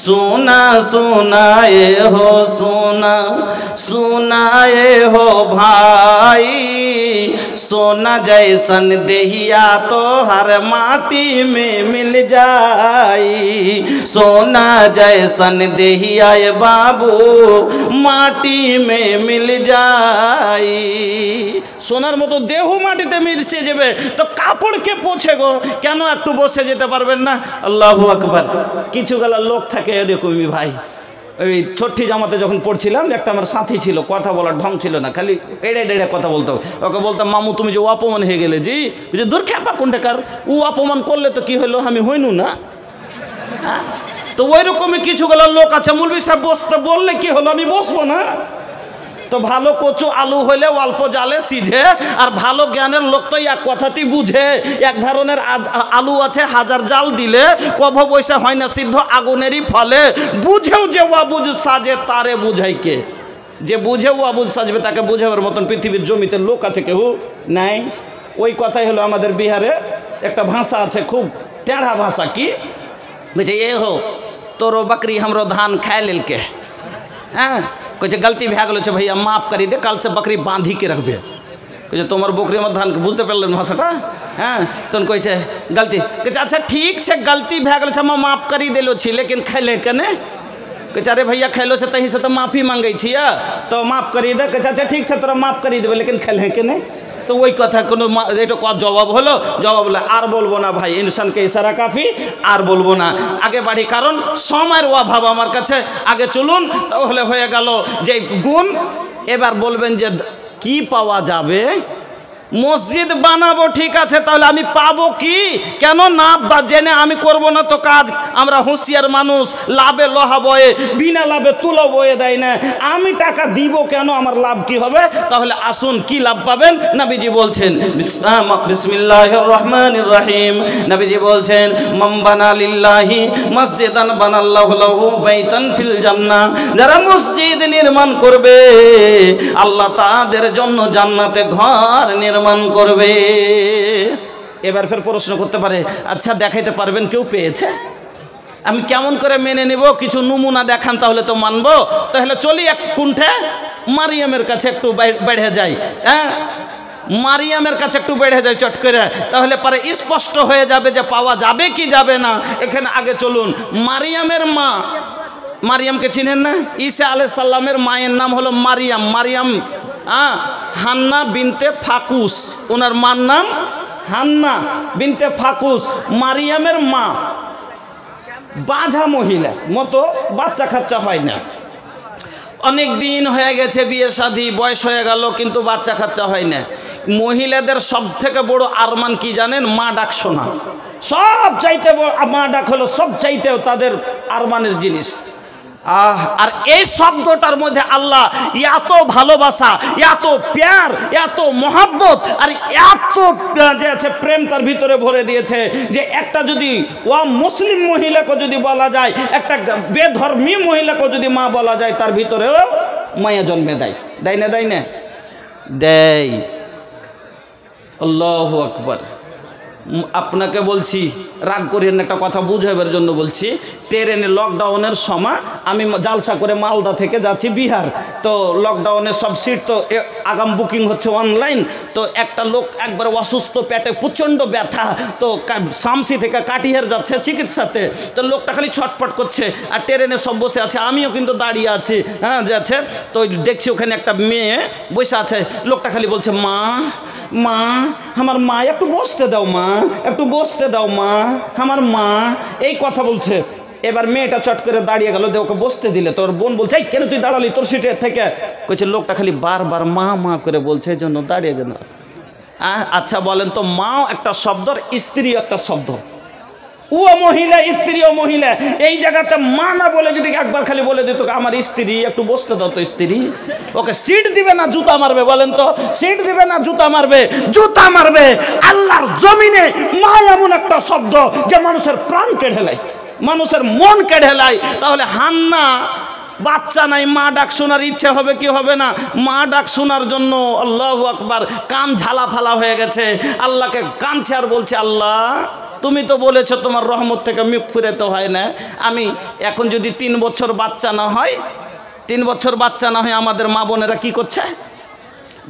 सुना सुनाए हो सुना सुनाए हो भाई सोना जैसन देहिया तो हर माटी में मिल जाई सोना जैसन देहिया बाबू माटी में मिल जाई सोनार मतो देह माटीते मिशे जाबे तो कापड़ के पोछे गो केन एकटू बसे जेते पारबेन ना आल्लाहु আকবার কিছুগুলো লোক থাকে এরকমই ভাই ওই ছোট্টি জামাতে যখন পড়ছিলাম একটা আমার সাথী ছিল কথা বলার ঢং ছিল না খালি এড়ে এড়ে কথা বলতো ওকে বলতাম মামু তুমি যে অপমান হয়ে গেলে জি বুঝে দূর খেপা কোনটাকার ও অপমান করলে তো কি হলো আমি হইনু না তো ওইরকমই কিছুগুলো লোক আছে মৌলভী সাহেব বসতে বললে কি হলো আমি বসবো না তো ভালো কচু আলু হইলে অল্প জালে সিঝে আর ভালো জ্ঞানের লোক তো এক কথাতেই বুঝে এক ধরনের আলু আছে হাজার জাল দিলে কভ বৈশা হয় না সিদ্ধ আগুনেরই ফলে বুঝেও যে ওয়াবুজ সাজে তারে বুঝাই কে যে বুঝে ওয়াবুজ সাজবে তাকে বুঝাবার মতন পৃথিবীর জমিতে লোক আছে কেউ নাই ওই কথাই হলো আমাদের বিহারে একটা ভাষা আছে খুব টেढ़ा भाषा की बुझे ये हो तोरो बकरी हमरो धान खाए लेल के हाँ कुछ गलती भै गलो भैया माफ करी दे कल से बकरी बांधी के रखबे कहे तुम्हार बकरी में धान बुझते पारे भाषाटा हाँ तहन कहे गलती कहे अच्छा ठीक है गलती भै गलो हम माफ करी देलो छी लेकिन खैले कने कहे अरे भैया खैलो से तही से तो माफी मांगे छिया तो माफ करी दे कहे अच्छा ठीक है तोरा माफ करी देवे लेकिन खैले कने तो वही कथा कोनो जवाब हलो जवाब बोले आर बोलबो ना भाई इंसान के इशारा काफी आर बोलबो ना आगे बढ़ी कारण समয়ের অভাব আমার কাছে आगे चलुन তাহলে হয়ে গেল যে গুণ এবার বলবেন যে কি পাওয়া যাবে মসজিদ বানাবো ঠিক আছে তাহলে আমি পাবো কি কেন না জেনে আমি করব না তো কাজ আমরা হুঁশিয়ার মানুষ লাভে লোহা বয়ে বিনা লাভে তুলো বয়ে দেয় না আমি টাকা দিব কেন আমার লাভ কি হবে তাহলে আসুন কি লাভ পাবেন নবীজি বলছেন বিসমিল্লাহির রহমানির রহিম নবীজি বলছেন মান বানা লিল্লাহি মসজিদান বানাল্লাহু লাহু বাইতান ফিল জান্নাহ যারা মসজিদ নির্মাণ করবে আল্লাহ তাদের জন্য জান্নাতে ঘর নির্মাণ করবে এবার ফের প্রশ্ন করতে পারে আচ্ছা দেখাইতে পারবেন কেউ পেয়েছে আমি কেমন করে মেনে নেব কিছু নমুনা দেখান তাহলে তো মানবো তাহলে চলি এক কুণ্ঠে মারিয়ামের কাছে একটু বেড়ে যাই হ্যাঁ মারিয়ামের কাছে একটু বেড়ে যায় চট করে তাহলে পরে স্পষ্ট হয়ে যাবে যে পাওয়া যাবে কি যাবে না এখানে আগে চলুন মারিয়ামের মা মারিয়ামকে চিনেন না ঈসা আলাইহিস সালামের মায়ের নাম হলো মারিয়াম মারিয়াম হান্না বিনতে ফাকুস ওনার মার নাম হান্না বিনতে ফাকুস মারিয়ামের মা বাঁঝা মহিলা মতো বাচ্চা কাচ্চা হয় না অনেক দিন হয়ে গেছে বিয়ে শাদী বয়স হয়ে গেল কিন্তু বাচ্চা কাচ্চা হয় না মহিলাদের সবথেকে বড় আরমান কি জানেন মা ডাক শোনা সব চাইতে মা ডাক হলো সব চাইতেও তাদের আরমানের জিনিস আর এই শব্দটার মধ্যে আল্লাহ এত ভালোবাসা এত প্যার এত মহব্বত আর এত যে আছে প্রেম তার ভিতরে ভরে দিয়েছে যে একটা যদি মুসলিম মহিলাকে যদি বলা যায় একটা বেধর্মী মহিলাকে যদি মা বলা যায় তার ভিতরেও মায়া জন্মে দেয় দেয় না দেয় না দেয় আল্লাহু আকবার আপনাকে বলছি রাগ করিয়েন একটা কথা বুঝাবার জন্য বলছি ট্রেনে লকডাউনের সময় আমি জালসা করে মালদা থেকে যাচ্ছি বিহার তো লকডাউনের সব সিট তো আগাম বুকিং হচ্ছে অনলাইন তো একটা লোক একবার অসুস্থ পেটে প্রচণ্ড ব্যথা তো শামসি থেকে কাটিহার যাচ্ছে চিকিৎসাতে তো লোকটা খালি ছটফট করছে আর ট্রেনে সব বসে আছে আমিও কিন্তু দাঁড়িয়ে আছি হ্যাঁ যাচ্ছে তো দেখছি ওখানে একটা মেয়ে বসে আছে লোকটা খালি বলছে মা মা আমার মা একটু বসতে দাও মা একটু বসতে দাও মা আমার মা এই কথা বলছে এবার মেয়েটা চট করে দাঁড়িয়ে গেল ওকে বসতে দিলে তোর বোন বলছে কেন তুই দাঁড়ালি তোর সিটে থেকে কইছে লোকটা খালি বারবার মা মা করে বলছে এই জন্য দাঁড়িয়ে গেল আচ্ছা বলেন তো মাও একটা শব্দ স্ত্রী একটা শব্দ ও মহিলা স্ত্রী ও মহিলা এই জায়গাতে মা না বলে যদি একবার খালি বলে দিত আমার স্ত্রী একটু বসতে দাও তো স্ত্রী ওকে সিট দিবে না জুতা মারবে বলেন তো সিট দিবে না জুতা মারবে আল্লাহর জমিনে মা এমন একটা শব্দ যে মানুষের প্রাণ কেড়ে নেয় মানুষের মন কেড়ে নেয় তাহলে হান্না বাচ্চা নাই মা ডাক শোনার ইচ্ছে হবে কি হবে না মা ডাক শোনার জন্য আল্লাহু আকবার কান ঝালা ফালা হয়ে গেছে আল্লাহকে কাঁদছে আর বলছে আল্লাহ তুমি তো বলেছো তোমার রহমত থেকে মুখ ফিরাতে হয় না। আমি এখন যদি 3 বছর বাচ্চা না হয়, 3 বছর বাচ্চা না হয়, আমাদের মা বোনেরা কি করছে?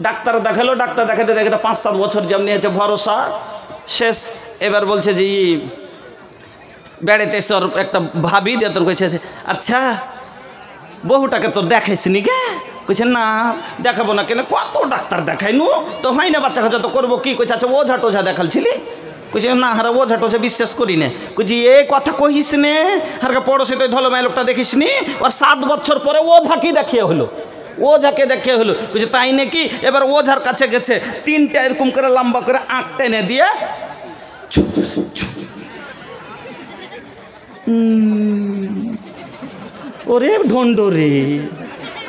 ডাক্তার দেখালো, ডাক্তার দেখাতে দেখাতে 5-7 বছর যেমনি আছে ভরসা শেষ। এবার বলছে যে বেড়াতে সর একটা ভাবি দিয়ে তোর কইছে, আচ্ছা বহুটাকে তোর দেখাইসনি গে? কইছে না দেখাবো না। কেন? কত ডাক্তার দেখাইনু তো হয় না, বাচ্চা কাচ্চা তো করবো কি? কইছে আচ্ছা ওঝা টোঝা দেখালছিলি? কইছে না হারা ওঝা টোঝা বিশ্বাস করি না। কইছি এই কথা কহিস নে, হারকা পড়োশি তো ধলমাই লোকটা দেখিস নি? আর 7 বছর পরে ওঝা কি দেখিয়ে হলো? ওঝাকে দেখে হলো। কইছে তাই নাকি? এবার ওঝার কাছে গেছে, 3টা এরকম করে লম্বা করে আঁক টেনে দিয়ে ওরে ঢন্ড রে,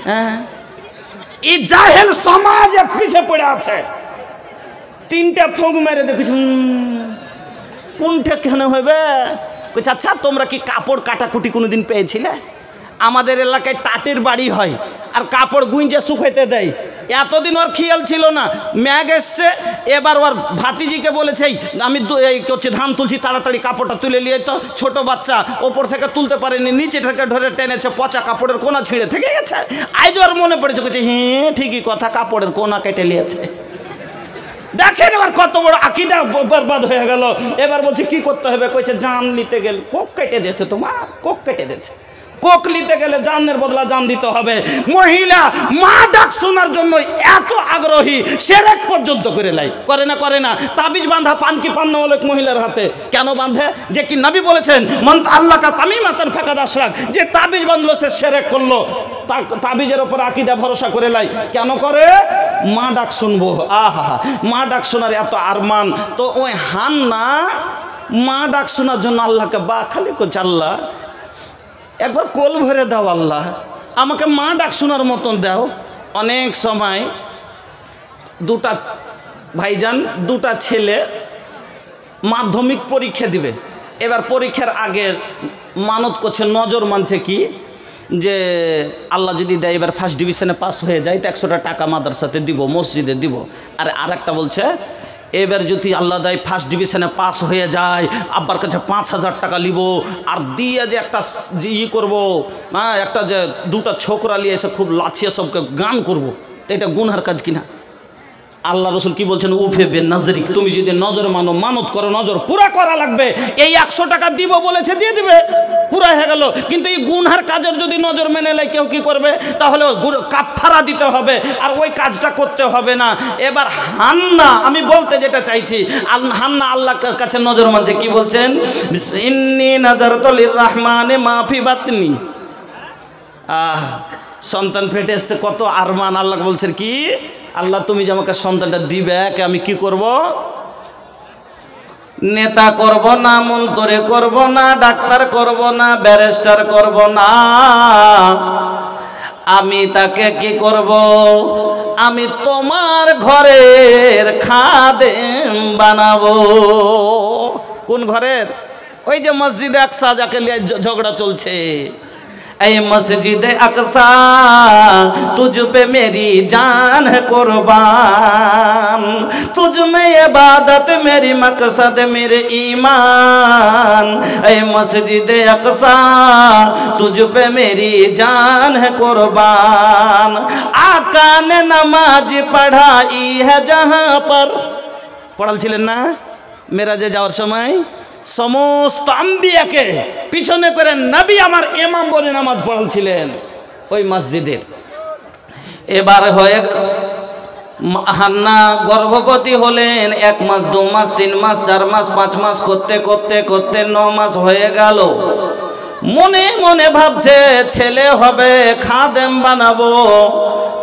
হ্যাঁ এই জাহেল সমাজ পিছে পড়ে আছে। 3টা ফোঁক মেরে দেখেছ কোনটা কেন হবে? কইছে আচ্ছা তোমরা কি কাপড় কাটাকুটি কোনোদিন পেয়েছিলে? আমাদের এলাকায় টাটের বাড়ি হয় আর কাপড় গুঁজে শুকাইতে দেয়। এতদিন ওর খেয়াল ছিল না, ম্যাগ এসছে। এবার ওর ভাতিজিকে বলেছে আমি করছি ধান তুলছি, তাড়াতাড়ি কাপড়টা তুলে নিয়ে। তো ছোট বাচ্চা ওপর থেকে তুলতে পারেনি, নিচে থেকে ধরে টেনেছে, পচা কাপড়ের কোনা ছিঁড়ে থেকে গেছে। আজ ওর মনে পড়েছে, কইছে হ্যাঁ ঠিকই কথা, কাপড়ের কোনা কেটে নিয়েছে। দেখেন এবার কত বড় আকিদা বরবাদ হয়ে গেল। এবার বলছে কি করতে হবে? কইছে জান নিতে গেলে কোক কেটে দিয়েছে, তোমার কোক কেটে দিয়েছে। কোক নিতে গেলে জানের বদলা জান দিতে হবে। মহিলা মা ডাক শোনার জন্য এত আগ্রহী, সেরেক পর্যন্ত করে লাই করে না, করে না। তাবিজ বাঁধা পান কি পান অনেক মহিলার হাতে কেন বাঁধে? যে কি নবী বলেছেন মন আল্লাহ কা তামিমাতান ফাকাদ আশরাক, যে তাবিজ বাঁধলো সে সেরেক করলো। তাবিজের ওপর আকীদা ভরসা করে লাই কেন করে? মা ডাক শুনবো, আহা মা ডাক শোনার এত আরমান। তো ওই হান্না মা ডাক শোনার জন্য আল্লাহকে বা খালি করছে, আল্লাহ একবার কোল ভরে দাও, আল্লাহ আমাকে মা ডাক শোনার মতন দাও। অনেক সময় 2টা ভাইজান 2টা ছেলে মাধ্যমিক পরীক্ষা দিবে। এবার পরীক্ষার আগে মানত করছে, নজর মানছে কি যে আল্লাহ যদি দেয় এবার ফার্স্ট ডিভিশনে পাস হয়ে যায় তো 100টা টাকা মাদ্রাসাতে দিব, মসজিদে দিব। আর একটা বলছে এবার যদি আল্লাহ দেয় ফার্স্ট ডিভিশনে পাস হয়ে যায়, আব্বার কাছে 5000 টাকা নিব, আর দিয়ে যে একটা যে করবো, হ্যাঁ একটা যে 2টা ছোকরা নিয়ে এসে খুব লাচিয়ে সবকে গান করবো। তো এটা গুনহার কাজ কিনা? আল্লাহ রসুল কি বলছেন? উফে বে নাজরিক, তুমি যদি নজর মানো, মানত করো, নজর পুরা করা লাগবে। এই 100 টাকা দিব বলেছে, দিয়ে দিবে, পুরা হয়ে গেল। কিন্তু এই গুনহার কাজের যদি নজর মেনে নেয় কেউ কি করবে? তাহলে কাফারা দিতে হবে, আর ওই কাজটা করতে হবে না। এবার হান্না, আমি বলতে যেটা চাইছি, হান্না আল্লাহর কাছে নজর মানছে। কি বলছেন? ইন্নী নাযারতু লিররহমানি মা ফি বাতনি। সন্তান ফেটে এসছে, কত আরমান। আল্লাহ বলছেন কি? আল্লাহ তুমি যে আমাকে সন্তানটা দিবে, আমি কি করব? নেতা করব না, মন্ত্রী করব না, ডাক্তার করব না, ব্যারিস্টার করব না, আমি তাকে কি করব? আমি তোমার ঘরের খাদেম বানাবো। কোন ঘরের? ওই যে মসজিদে আকসা যাকে নিয়ে ঝগড়া চলছে। ऐ मस्जिद अक्सा तुझ पे मेरी जान है कुर्बान, तुझ में इबादत मेरी मकसद मेरे ईमान। ऐ मस्जिद अक्सा तुझ पे मेरी जान है कुर्बान, आका ने नमाज पढ़ाई है जहाँ पर। पढ़ल ছিলেন না মেরাজে যাওয়ার সময়? সমস্ত আম্বিয়াকে পিছনে করে নবী আমার ইমাম বলে নামাজ পড়াচ্ছিলেন ওই মসজিদের। এবার হয়ে হান্না গর্ভবতী হলেন। 1 মাস, 2 মাস, 3 মাস, 4 মাস, 5 মাস করতে করতে করতে 9 মাস হয়ে গেল। মনে মনে ভাবছে ছেলে হবে, খাদেম বানাবো,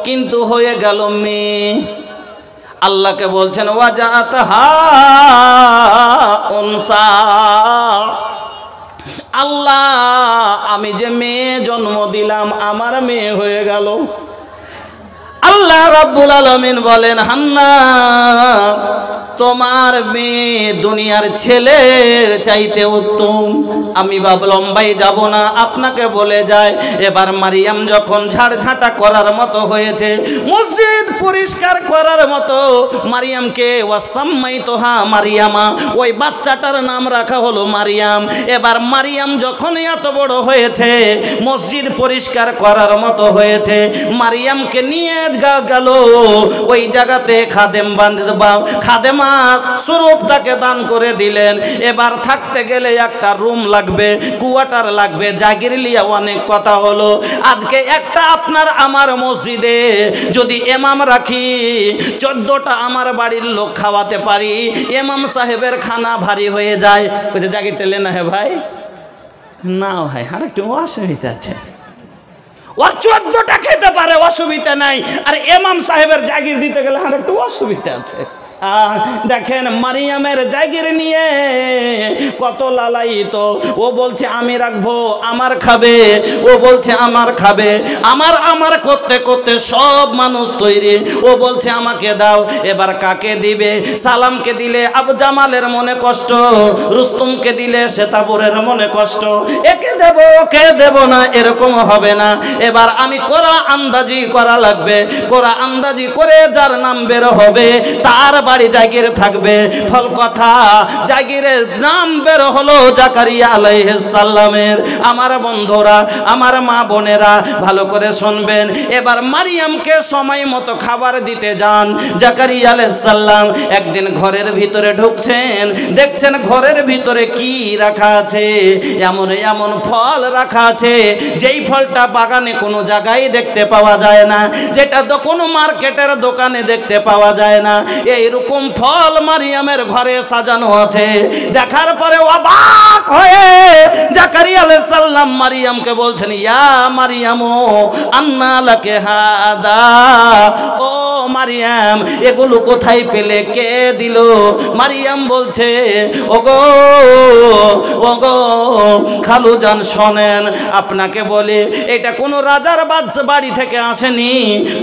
কিন্তু হয়ে গেল মেয়ে। আল্লাহকে বলছেন ওয়াজাতহা উনসা, আল্লাহ আমি যে মেয়ে জন্ম দিলাম আমার মেয়ে হয়ে গেল। আল্লাহ আল্লাহ রাব্বুল আলামিন বলেন, হান্না তোমার মেয়ে দুনিয়ার ছেলের চাইতে উত্তম। আমি লম্বাই যাব না, আপনাকে বলে যায় এবার মারিয়াম যখন ঝাড়ঝাঁটা করার মতো হয়েছে, মসজিদ পরিষ্কার করার মতো, মারিয়ামকে ওয়াসাম্মাইতুহা মারিয়ামা, ওই বাচ্চাটার নাম রাখা হলো মারিয়াম। এবার মারিয়াম যখন এত বড় হয়েছে, মসজিদ পরিষ্কার করার মতো হয়েছে, মারিয়ামকে নিয়ে গেল ওই জায়গাতে খাদেমা স্বরূপ তাকে দান করে দিলেন। এবার থাকতে গেলে একটা রুম লাগবে, কোয়ার্টার লাগবে, জাগির লিয়া অনেক কথা হলো। আজকে একটা আপনার আমার মসজিদে যদি ইমাম রাখি, 14টা আমার বাড়ির লোক খাওয়াতে পারি, ইমাম সাহেবের খানা ভারী হয়ে যায়। বলছে জাগির তেলে না হে ভাই, না ভাই আর একটু অসুবিধা আছে, ওর 14টা খেতে পারে অসুবিধা নাই, আর ইমাম সাহেবের জাগির দিতে গেলে আর একটু অসুবিধা আছে। দেখেন মারিয়ামের জাগির নিয়ে কত লালায়িত। ও বলছে আমি রাখবো, আমার খাবে, ও বলছে আমার খাবে, আমার করতে করতে সব মানুষ তৈরি। ও বলছে আমাকে দাও। এবার কাকে দিবে? সালামকে দিলে আবু জামালের মনে কষ্ট, রুস্তমকে দিলে শ্বেতাপুরের মনে কষ্ট, একে দেব ওকে দেব না, এরকম হবে না। এবার আমি কোরা আন্দাজি করা লাগবে, কোরা আন্দাজি করে যার নাম বের হবে তার বাড়ি জাগির থাকবে। ফল কথা, জাগিরের নাম বের হলো জাকারিয়া আলাইহিস সালামের। আমার বন্ধুরা, আমার মা বোনেরা ভালো করে শুনবেন। এবার মারিয়ামকে সময় মতো খাবার দিতে যান। জাকারিয়া আলাইহিস সালাম একদিন ঘরের ভিতরে ঢুকছেন, দেখছেন ঘরের ভিতরে কি রাখা আছে, এমন এমন ফল রাখা আছে যেই ফলটা বাগানে কোনো জায়গায় দেখতে পাওয়া যায় না, যেটা তো কোনো মার্কেটের দোকানে দেখতে পাওয়া যায় না। এইরকম ফল মারিয়ামের ঘরে সাজানো আছে। দেখার পরে অবাক হয়ে জাকারিয়া আলাইহিস সালাম মারিয়ামকে বলছেন, ইয়া মারিয়াম আন্না লাকে হাদা, ও মারিয়াম এগুলো কোথায় পেলে, কে দিল? মারিয়াম বলছে, ওগো ওগো খালু জান শোনেন, আপনাকে বলে এটা কোনো রাজার বাড়ি থেকে আসেনি,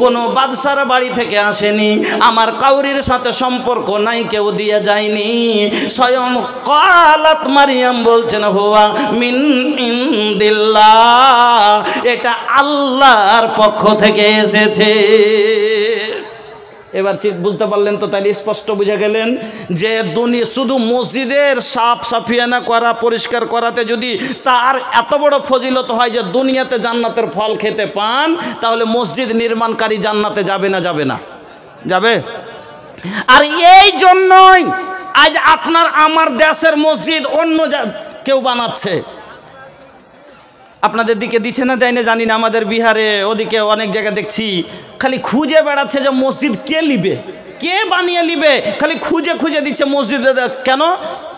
কোনো বাদশার বাড়ি থেকে আসেনি, আমার কাউরির সাথে সম্পর্ক নাই, কেউ দিয়ে যায়নি। স্বয়ং কালাত মারিয়াম বলছেন হুয়া মিন ইনদিল্লাহ, এটা আল্লাহর পক্ষ থেকে এসেছে। এবার বুঝতে পারলেন তো? তাহলে স্পষ্ট বুঝে গেলেন যে দুনিয়া শুধু মসজিদের সাফ সাফিয়ানা করা, পরিষ্কার করাতে যদি তার এত বড় ফজিলত হয় যে দুনিয়াতে জান্নাতের ফল খেতে পান, তাহলে মসজিদ নির্মাণকারী জান্নাতে যাবে না? যাবে না? যাবে। আর এই জন্যই আজ আপনার আমার দেশের মসজিদ অন্য কেউ বানাচ্ছে। আপনাদের দিকে দিচ্ছে না দেয় না জানি না, আমাদের বিহারে ওদিকে অনেক জায়গায় দেখছি খালি খুঁজে বেড়াচ্ছে যে মসজিদ কে নিবে, কে বানিয়ে নিবে, খালি খুঁজে খুঁজে দিচ্ছে মসজিদে। কেন?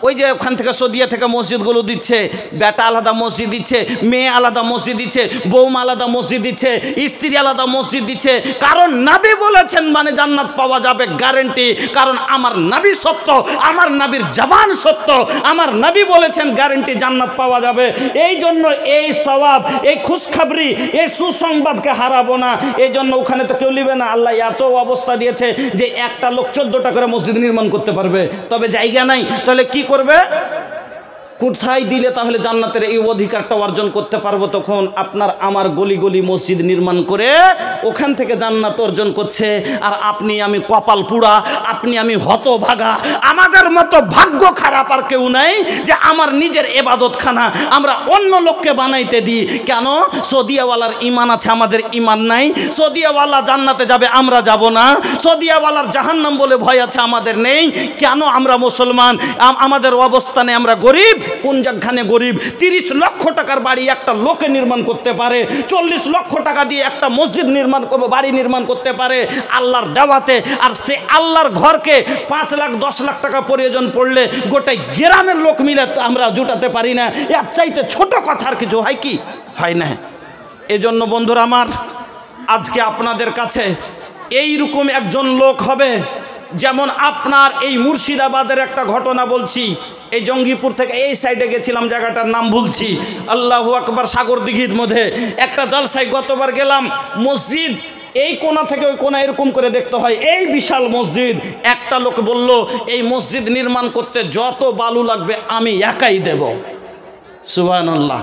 ওই যে ওখান থেকে সৌদিয়া থেকে মসজিদগুলো দিচ্ছে, বেটা আলাদা মসজিদ দিচ্ছে, মেয়ে আলাদা মসজিদ দিচ্ছে, বৌমা আলাদা মসজিদ দিচ্ছে, স্ত্রী আলাদা মসজিদ দিচ্ছে। কারণ নবী বলেছেন মানে জান্নাত পাওয়া যাবে গ্যারেন্টি। কারণ আমার নবী সত্য, আমার নবীর জবান সত্য, আমার নবী বলেছেন গ্যারেন্টি জান্নাত পাওয়া যাবে। এই জন্য এই সওয়াব, এই খুশখবরি, এই সুসংবাদকে হারাবো না। এই জন্য ওখানে তো কেউ নিবে না। আল্লাহ এত অবস্থা দিয়েছে যে একটা লোক 14টা করে মসজিদ নির্মাণ করতে পারবে, তবে জায়গা নাই। তাহলে কি করবে? কোথায় দিলে তাহলে জান্নাতের এই অধিকারটা অর্জন করতে পারবো? তখন আপনার আমার গলি গলি মসজিদ নির্মাণ করে ওখান থেকে জান্নাত অর্জন করছে। আর আপনি আমি কপাল পুড়া, আপনি আমি হতভাগা, আমাদের মতো ভাগ্য খারাপ আর কেউ নাই যে আমার নিজের এবাদতখানা আমরা অন্য লোককে বানাইতে দিই। কেন? সৌদিয়াওয়ালার ইমান আছে, আমাদের ইমান নাই। সৌদিয়াওয়ালা জান্নাতে যাবে, আমরা যাব না। সৌদিয়াওয়ালার জাহান্নাম বলে ভয় আছে, আমাদের নেই। কেন? আমরা মুসলমান, আমাদের অবস্থানে আমরা গরিব। কোন জায়গাখানে গরিব? 30 লক্ষ টাকার বাড়ি একটা লোকে নির্মাণ করতে পারে, 40 লক্ষ টাকা দিয়ে একটা মসজিদ নির্মাণ করবে, বাড়ি নির্মাণ করতে পারে আল্লাহর দেওয়াতে। আর সে আল্লাহর ঘরকে 5 লাখ 10 লাখ টাকা প্রয়োজন পড়লে গোটাই গ্রামের লোক মিলে আমরা জুটাতে পারি না। এর চাইতে ছোট কথার কিছু হয় কি? হয় না। এজন্য বন্ধুরা আমার, আজকে আপনাদের কাছে এইরকম একজন লোক হবে, যেমন আপনার এই মুর্শিদাবাদের একটা ঘটনা বলছি। এই জঙ্গিপুর থেকে এই সাইডে গেছিলাম, জায়গাটার নাম ভুলছি, আল্লাহু আকবার, সাগর দিঘির মধ্যে একটা জলসায় গতবার গেলাম। মসজিদ এই কোণা থেকে ওই কোণা এরকম করে দেখতে হয়। এই বিশাল মসজিদ, একটা লোক বলল এই মসজিদ নির্মাণ করতে যত বালু লাগবে আমি একাই দেব। সুবহানাল্লাহ।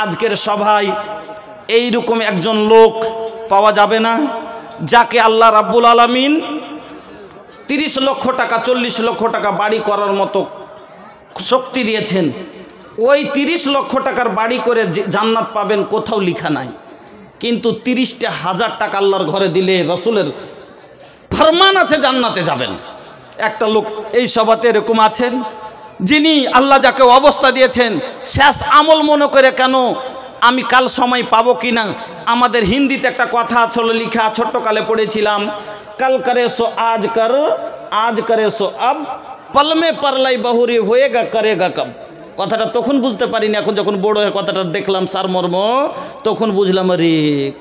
আজকের সভায় এইরকম একজন লোক পাওয়া যাবে না যাকে আল্লাহ রাব্বুল আলামিন 30 লক্ষ টাকা 40 লক্ষ টাকা বাড়ি করার মতো শক্তি দিয়েছেন। ওই 30 লক্ষ টাকার বাড়ি করে জান্নাত পাবেন কোথাও লেখা নাই, কিন্তু 30,000 টাকা আল্লাহর ঘরে দিলে রসুলের ফরমান আছে জান্নাতে যাবেন। একটা লোক এই সভাতে এরকম আছেন যিনি আল্লাহ যাকে অবস্থা দিয়েছেন শেষ আমল মনে করে কেন আমি কাল সময় পাবো কি না। আমাদের হিন্দিতে একটা কথা ছিল লিখা, ছোট্টকালে পড়েছিলাম, কাল করে সো আজ করে সো আব পলমে পারলাই বহুরি হয়েগা করেগা কব। কথাটা তখন বুঝতে পারিনি, এখন যখন বড় হয়ে কথাটা দেখলাম সারমর্ম তখন বুঝলাম আরে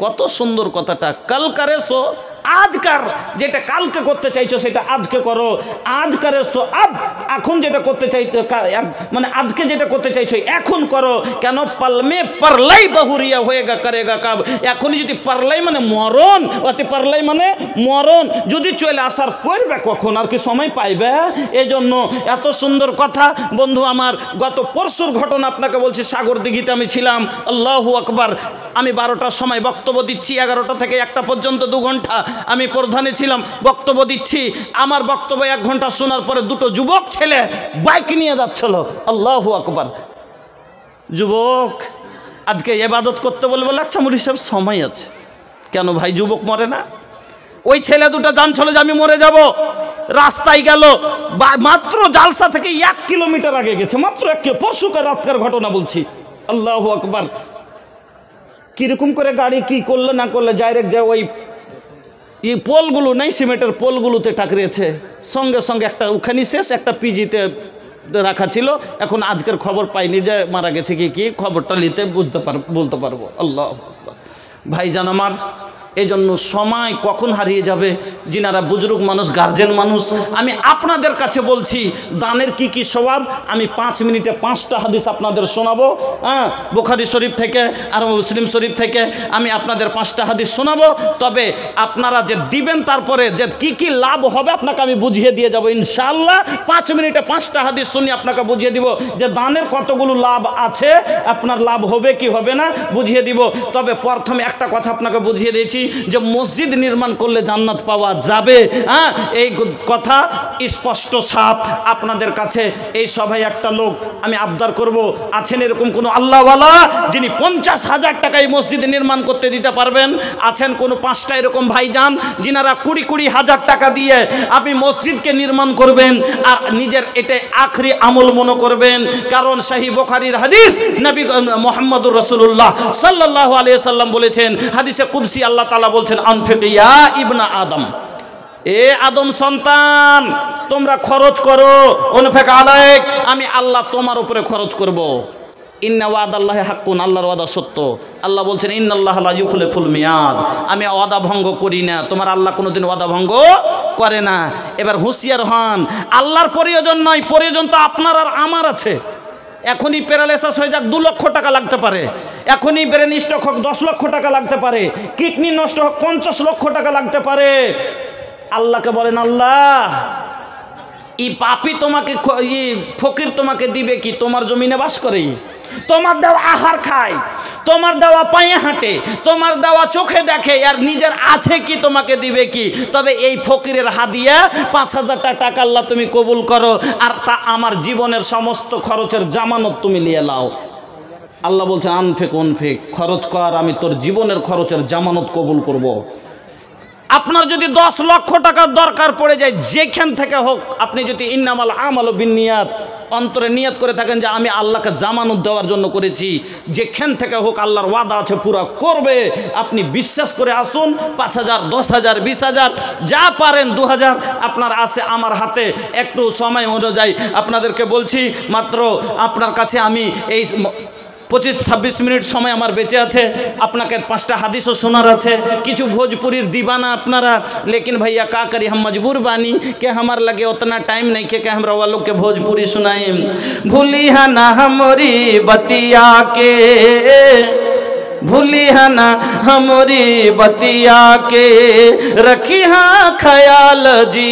কত সুন্দর কথাটা। কাল করে সো আজকার, যেটা কালকে করতে চাইছো সেটা আজকে করো। আজ করে সো আব, এখন যেটা করতে চাইছো মানে আজকে যেটা করতে চাইছো এখন করো। কেন পালমে পারলাই বহুরিয়া হয়েগা করেগা কাব। এখনই যদি পারলাই মানে মরণ, অতি পারলাই মানে মরণ, যদি চলে আসার করবে কখন, আর কি সময় পাইবে। এই জন্য এত সুন্দর কথা বন্ধু আমার। গত পরশুর ঘটনা আপনাকে বলছি, সাগরদিঘিতে আমি ছিলাম। আল্লাহু আকবার। আমি 12টার সময় বক্তব্য দিচ্ছি, 11টা থেকে 1টা পর্যন্ত 2 ঘন্টা আমি প্রধানে ছিলাম, বক্তব্য দিচ্ছি। আমার বক্তব্য 1 ঘন্টা শোনার পরে 2টো যুবক ছেলে বাইক নিয়ে যাচ্ছিল। আল্লাহু আকবার। যুবক আজকে ইবাদত করতে বলবো, আচ্ছা মুফতি সাহেব সময় আছে, কেন ভাই যুবক মরে না? ওই ছেলে 2টা জানছিল যে আমি মরে যাব, রাস্তায় গেল, মাত্র জালসা থেকে 1 কিলোমিটার আগে গেছে, মাত্র 1 কিলো। পরশুকার রাতকার ঘটনা বলছি। আল্লাহু আকবার। কীরকম করে গাড়ি কি করলে না করলে ডাইরেক্ট যায় ওই পোলগুলো নেই, সিমেন্টের পোলগুলোতে টাকরিয়েছে। সঙ্গে সঙ্গে একটা ওখানে শেষ, একটা পিজিতে রাখা ছিল। এখন আজকের খবর পাইনি যে মারা গেছে কি খবরটা নিতে বলতে পারবো। আল্লাহ ভাইজান আমার, এই জন্য সময় কখন হারিয়ে যাবে। যিনারা বুজুর্গ মানুষ, গার্জেন মানুষ, আমি আপনাদের কাছে বলছি দানের কি স্বভাব। আমি 5 মিনিটে 5টা হাদিস আপনাদের শোনাবো। হ্যাঁ, বুখারী শরীফ থেকে আর মুসলিম শরীফ থেকে আমি আপনাদের 5টা হাদিস শোনাবো। তবে আপনারা যে দিবেন তারপরে যে কি লাভ হবে আপনাকে আমি বুঝিয়ে দিয়ে যাব ইনশাআল্লাহ। 5 মিনিটে 5টা হাদিস শুনি আপনাকে বুঝিয়ে দিব যে দানের কতগুলো লাভ আছে, আপনার লাভ হবে কি হবে না বুঝিয়ে দিব। তবে প্রথমে একটা কথা আপনাকে বুঝিয়ে দিয়েছি যে মসজিদ নির্মাণ করলে জান্নাত পাওয়া যাবে। হ্যাঁ, এই কথা স্পষ্ট সাফ আপনাদের কাছে। এই সভায় একটা লোক আমি আবদার করব, আছেন এরকম কোনো আল্লাহওয়ালা যিনি 50,000 টাকায় মসজিদ নির্মাণ করতে দিতে পারবেন? আছেন কোনো 5টা এরকম ভাইজান যিনারা 20,000 টাকা দিয়ে আপনি মসজিদকে নির্মাণ করবেন আর নিজের এটা আখরি আমল মনে করবেন? কারণ সহিহ বুখারীর হাদিস, নবী মুহাম্মদুর রাসূলুল্লাহ সাল্লাল্লাহু আলাইহি সাল্লাম বলেছেন, হাদিসে কুদসি আল্লাহ তাআলা বলছেন, আনফিক ইয়া ইবনা আদম, এ আদম সন্তান তোমরা খরচ করো, উনফিক আলাইক, আমি আল্লাহ তোমার উপরে খরচ করব। ইন্না ওয়াদাল্লাহি হাক্কুন, আল্লাহর ওয়াদা সত্য। আল্লাহ বলছেন ইন্নাল্লাহা লা ইউখলিফুল মিয়াদ, আমি ওয়াদা ভঙ্গ করি না। তোমার আল্লাহ কোনোদিন ওয়াদা ভঙ্গ করে না। এবার হুঁশিয়ার হন, আল্লাহর প্রয়োজন নয়, প্রয়োজন তো আপনার আর আমার আছে। এখনই প্যারালাইসিস হয়ে যাক 2 লক্ষ টাকা লাগতে পারে, এখনই ব্রেন স্ট্রোক হোক 10 লক্ষ টাকা লাগতে পারে, কিডনি নষ্ট হোক 50 লক্ষ টাকা লাগতে পারে। আল্লাহকে বলেন, আল্লাহ এই পাপী তোমাকে, ফকির তোমাকে দিবে কি? তোমার জমিনে বাস করে, তোমার দেওয়া আহার খায়, তোমার দেওয়া পায়ে হাঁটে, তোমার দেওয়া চোখে দেখে, আর নিজের আছে কি তোমাকে দিবে কি? তবে এই ফকিরের হাদিয়া 5,000 টাকা আল্লাহ তুমি কবুল করো, আর তা আমার জীবনের সমস্ত খরচের জামানত তুমি নিয়ে নাও। আল্লাহ বলছেন আনফিক উনফিক, খরচ কর, আমি তোর জীবনের খরচের জামানত কবুল করব। আপনার যদি 10 লক্ষ টাকার দরকার পড়ে যায়, যেখান থেকে হোক, আপনি যদি ইন্নামাল আমালু বিন্নিয়াত অন্তরে নিয়ত করে থাকেন যে আমি আল্লাহকে জামানত দেওয়ার জন্য করেছি, যেখান থেকে হোক আল্লাহর ওয়াদা আছে পুরা করবে। আপনি বিশ্বাস করে আসুন, 5,000, 10,000, 20,000 যা পারেন, 2,000 আপনার আছে আমার হাতে। একটু সময় অনুযায়ী আপনাদেরকে বলছি, মাত্র আপনার কাছে আমি এই 25-26 মিনিট সময় আমার বেঁচে আছে। আপনাকে 5টা হাদিসও শোনার আছে, কিছু ভोजपुरीर दीवाना আপনারা। लेकिन भैया का करी, हम मजबूर बानी कि हमार लगे उतना टाइम नहीं कि हमरा वालों के भोजपुरी सुनाएं। भूली है ना हमारी बतिया के, भूली है ना हमारी बतिया के, रखी हाँ ख्याल जी,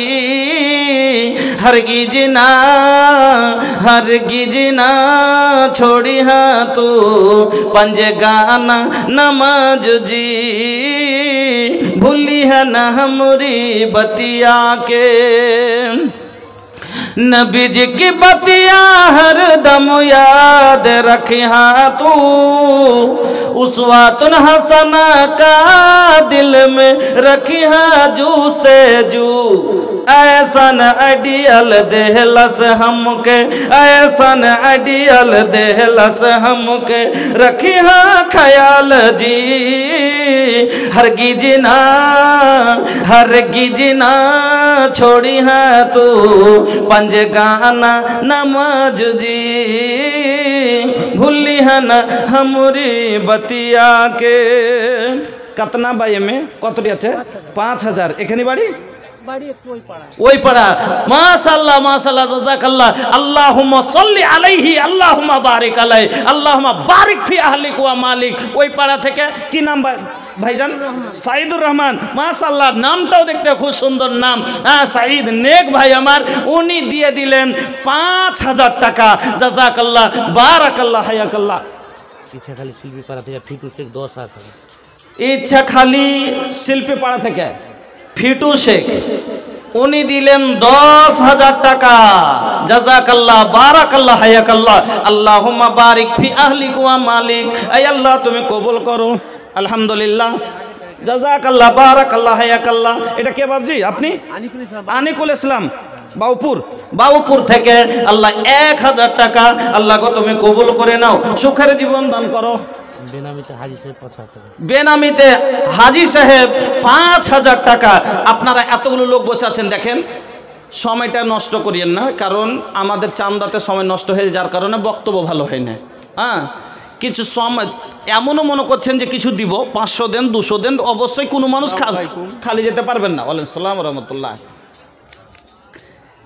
हरगिज ना छोड़ी हाँ तू पंजगाना नमाज जी, भूली है ना हमारी बतिया के। नबी जी की बतिया हर दम याद रखिया तू, उसवातुन हसना का दिल में रखिया जूस्ते जू, ऐसन आइडियल देहलस हमके, ऐसन आइडियल देहलस हमके, रखिया ख्याल जी, हरगिज ना छोड़ी है तू पंजगाना नमाज जी, भूली है न हमारी बतिया के। कतना बाई में कतटी আছে 5000 এখানে বাড়ি ওই পাড়া মাশাআল্লাহ মাশাআল্লাহ জাযাকাল্লাহ আল্লাহুম্মা সাল্লি আলাইহি আল্লাহুম্মা বারিক আলাই আল্লাহুম্মা বারিক ফি আহলিক ওয়া মালিক। ওই পাড়া থেকে কি নাম ভাইজান? সাইদুর রহমান। মাশাআল্লাহ নামটাও দেখতে খুব সুন্দর নাম। হ্যাঁ সাইদ নেক ভাই আমার, উনি দিয়ে দিলেন 5000 টাকা। জাযাকাল্লাহ বারাকাল্লাহ হায়াকাল্লাহ। ইচ্ছাখালী শিল্পী পাড়া থেকে ফিটু শেখ 10,000 টাকা। ইচ্ছাখালী শিল্পী পাড়া থেকে ফিটু শেখ উনি দিলেন 10,000 টাকা। জাযাকাল্লাহ বারাকাল্লাহ হায়াকাল্লাহ আল্লাহুম্মা বারিক ফি আহলিক ওয়া মালিক। এই আল্লাহ তুমি কবুল করো। আলহামদুলিল্লাহ জাযাকাল্লাহ বারাকাল্লাহ হায়াকাল্লাহ। এটা কে বাবজি আপনি? আনিকুল ইসলাম বাউপুর থেকে আল্লাহ 1000 টাকা আল্লাহ গো তুমি কবুল করে নাও, সুখের জীবন দান করো। বেনামিতে হাজী সাহেব 5000 টাকা। বেনামিতে হাজী সাহেব 5000 টাকা। আপনারা এতগুলো লোক বসে আছেন, দেখেন সময়টা নষ্ট করিয়েন না, কারণ আমাদের চান্দাতে সময় নষ্ট হয়ে যার কারণে বক্তব্য ভালো হয় না। হ্যাঁ কিছু সময় এমনও মনে করছেন যে কিছু দিব, 500 দেন 200 দেন, অবশ্যই কোনো মানুষ খালি যেতে পারবেন না। ওয়ালাইকুম আসসালাম রহমতুল্লাহ।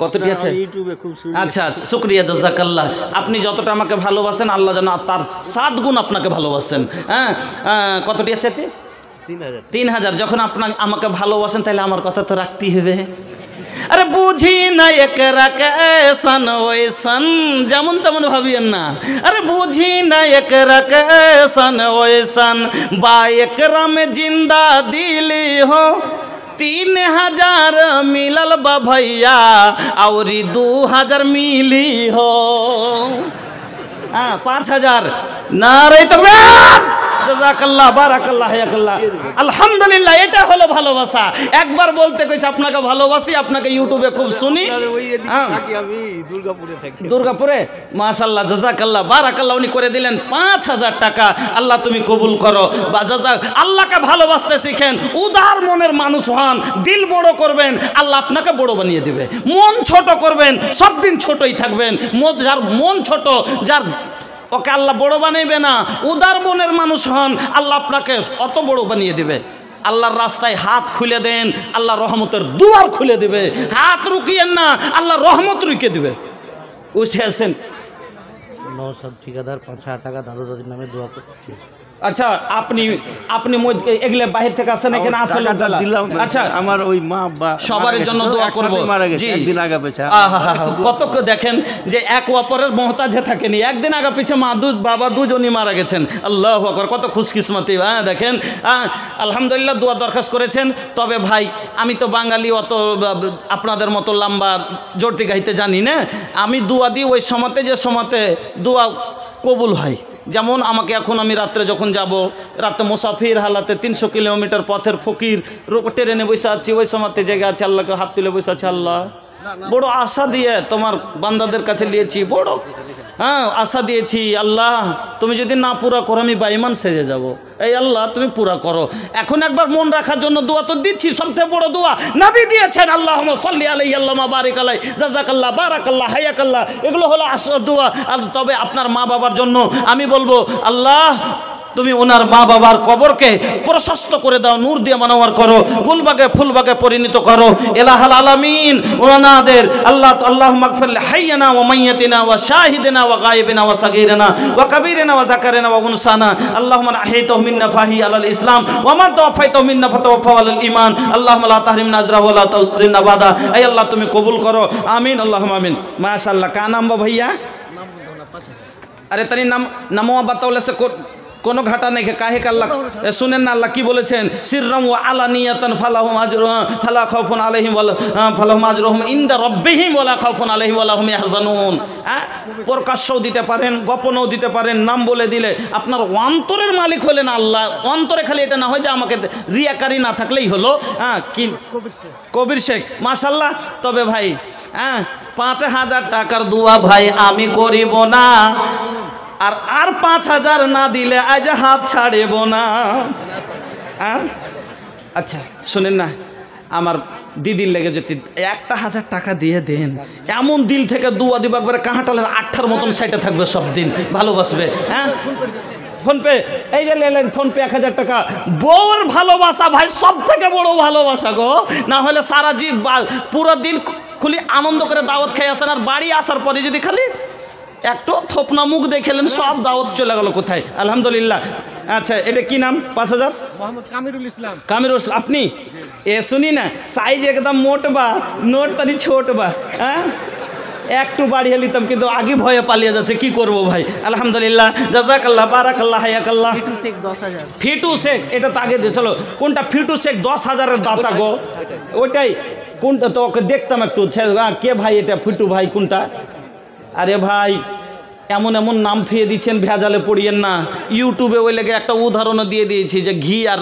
কতটি আছে ইউটিউবে? খুব আচ্ছা শুকরিয়া জাযাকাল্লাহ। আপনি যতটা আমাকে ভালোবাসেন আল্লাহ যেন তার 7 গুণ আপনাকে ভালোবাসেন। হ্যাঁ কতটি আছে? 3000। যখন আপনার আমাকে ভালোবাসেন তাহলে আমার কথা তো রাখতেই হবে। আরে বুঝি না একরা কেসন ওইসন, যেমন তেমন ভাবিয়েন না। আরে বুঝি না একরা কেসন ওইসন, বা একরা में जिंदा दिली हो 3000 मिलल बा भैया और 2000 मिली हो। हाँ 5000 नारे तकबीर। জাযাকাল্লাহ বারাকাল্লাহ হায়াকাল্লাহ আলহামদুলিল্লাহ। এটা হলো ভালোবাসা। একবার বলতে কইছে আপনাকে ভালোবাসি, আপনাকে ইউটিউবে খুব শুনি। আমি দুর্গাপুরে থাকি। দুর্গাপুরে মাশাআল্লাহ জাযাকাল্লাহ বারাকাল্লাহ। উনি করে দিলেন 5000 টাকা। আল্লাহ তুমি কবুল করো। বা আল্লাহকে ভালোবাসতে শিখেন, উদার মনের মানুষ হন, দিল বড় করবেন, আল্লাহ আপনাকে বড় বানিয়ে দেবে। মন ছোট করবেন, সব দিন ছোটই থাকবেন। যার মন ছোট, যার ওকে আল্লাহ বড় বানাইবে না। উদার মনের মানুষ হন, আল্লাহ আপনাকে অত বড় বানিয়ে দেবে। আল্লাহর রাস্তায় হাত খুলে দেন, আল্লাহ রহমতের দুয়ার খুলে দেবে। হাত রুকিয়েন না, আল্লাহ রহমত রুকিয়ে দেবে। বুঝতে আছেন? নওশাদ ঠিকাদার 5000 টাকা দাদু দাদির নামে দোয়া করতে। আচ্ছা আপনি এগুলো বাহির থেকে আসেন, এখানে আছে দিলাম। আচ্ছা আমার ওই মা বা সবার জন্য দোয়া করব। জি একদিন আগে পেছে কত দেখেন যে এক অপরের মোহতাজে থাকেনি। একদিন আগে পিছে মা বাবা দুজনই মারা গেছেন। আল্লাহু আকবার, কত খুশকিসমতি। হ্যাঁ দেখেন আলহামদুলিল্লাহ দোয়া দরখাস্ত করেছেন। তবে ভাই আমি তো বাঙালি, অত আপনাদের মতো লম্বা জোরতে গাইতে জানি না। আমি দোয়া দিই ওই সময়তে যে সময়তে দোয়া কবুল হয়। যেমন আমাকে এখন আমি রাত্রে যখন যাব, রাতে মুসাফির হালাতে 300 কিলোমিটার পথের ফকির, ট্রেনে বসে আছি, ওই সময়তে জায়গা আছে, আল্লাহকে হাত তুলে বসে আছে। আল্লাহ বড় আশা দিয়ে তোমার বান্দাদের কাছে নিয়েছি, বড় আশা দিয়েছি। আল্লাহ তুমি যদি না পুরা করো আমি বেঈমান সেজে যাব। এই আল্লাহ তুমি পুরা করো। এখন একবার মন রাখার জন্য দোয়া তো দিচ্ছি, সবথেকে বড় দোয়া নবী দিয়েছেন, আল্লাহুম্মা সাল্লি আলাইহি আল্লাহুম্মা বারিক আলাইহি জাযাকাল্লাহ বারাকাল্লাহ হায়াকাল্লাহ। এগুলো হলো আসল দোয়া। আর তবে আপনার মা বাবার জন্য আমি বলবো, আল্লাহ তুমি ওনার মা বাবার কবরকে প্রশস্ত করে দাও, নূর দিয়ে মানওয়ার করো, গুলবাগে ফুলবাগে পরিণত করো ইলাহাল আলামিন। ওনাদের আল্লাহ আল্লাহুম্মা গফির লিহাইয়িনা ওয়া মাইয়িতিনা ওয়া শাহিদিনা ওয়া গায়িবিনা ওয়া সাগীরিনা ওয়া কাবীরিনা ওয়া যাকারিনা ওয়া উনসানা আল্লাহুম্মা আহইতাহু মিন্না ফাহি আলাল ইসলাম ওয়া মান তাওফাইতাহু মিন্না ফাতাওফাহু আলাল ঈমান আল্লাহুম্মা লা তাহরিমনা আজরাহু ওয়া লা তুযিলনা বাদা। এই আল্লাহ তুমি কবুল করো, আমিন আল্লাহুম্মা আমিন। মাশাআল্লাহ। কা নাম বা ভাইয়া? আরে তানি নাম নামওয়া বাতাওলে সে কোনো ঘাটা নেই, কাহে আল্লাহ শুনেন না আল্লাহ কি বলেছেন, সিররাম ওয়া আলানিয়াতান ফালাহুম আজরুহুম ফালা খাউফুন আলাইহিম ওয়ালা ফালাহুম আজরুহুম ইনদা রাব্বিহিম ওয়ালা খাউফুন আলাইহিম ওয়ালা হুম ইয়াহজানুন। প্রকাশ্যও দিতে পারেন, গোপনেও দিতে পারেন, নাম বলে দিলে আপনার অন্তরের মালিক হলেন আল্লাহ। অন্তরে খালি এটা না হয় যে আমাকে রিয়াকারি না থাকলেই হলো। কি কবির শেখ, মাশাআল্লাহ। তবে ভাই ৫,০০০ টাকার দোয়া ভাই আমি করিব না, আর ৫,০০০ না দিলে আজ হাত ছাড়িব না। আচ্ছা শুনেন না, আমার দিদির লেগে যদি ১,০০০ টাকা দিয়ে দেন, এমন দিল থেকে দোয়া দিব একবারে কাঁটালের ৮টার মতন সাইটে থাকবে, সব দিন ভালোবাসবে। ফোনপে, এই যে লেলেন ফোনপে ১,০০০ টাকা। বউর ভালোবাসা ভাই সব থেকে বড় ভালোবাসা গো, না হলে সারা পুরো দিন খুলি আনন্দ করে দাওয়াত খেয়ে আসেন, আর বাড়ি আসার পরে যদি খালি একটু থোপনা মুখ দেখেলেন সব দাওয়াত চলে গেল কোথায়। আলহামদুলিল্লাহ। আচ্ছা এটা কি নাম? ৫,০০০ মোহাম্মদ কামিরুল ইসলাম। কামিরুল ইসলাম। আপনি শুনি না সাইজ একদম মোট বা নোট তানি ছোট বা একটু বাড়িয়ে নিতাম, কিন্তু আগে ভয়ে পালিয়ে যাচ্ছে, কি করব ভাই। আলহামদুলিল্লাহ, জাযাকাল্লাহ, বারাকাল্লাহ, হায়াকাল্লাহ। ফিটু শেখ ১০,০০০। ফিটু শেখ, এটা তো আগে দিয়ে চলো। কোনটা ফিটু শেখ ১০,০০০-এর দাতা গো? ওইটাই কোনটা তো ওকে দেখতাম একটু। কে ভাই এটা ফিটু ভাই কোনটা? আরে ভাই এমন এমন নাম থুয়ে দিচ্ছেন, ভেজালে পড়িয়েন না। ইউটিউবে ওই লেগে একটা উদাহরণও দিয়ে দিয়েছি যে ঘি আর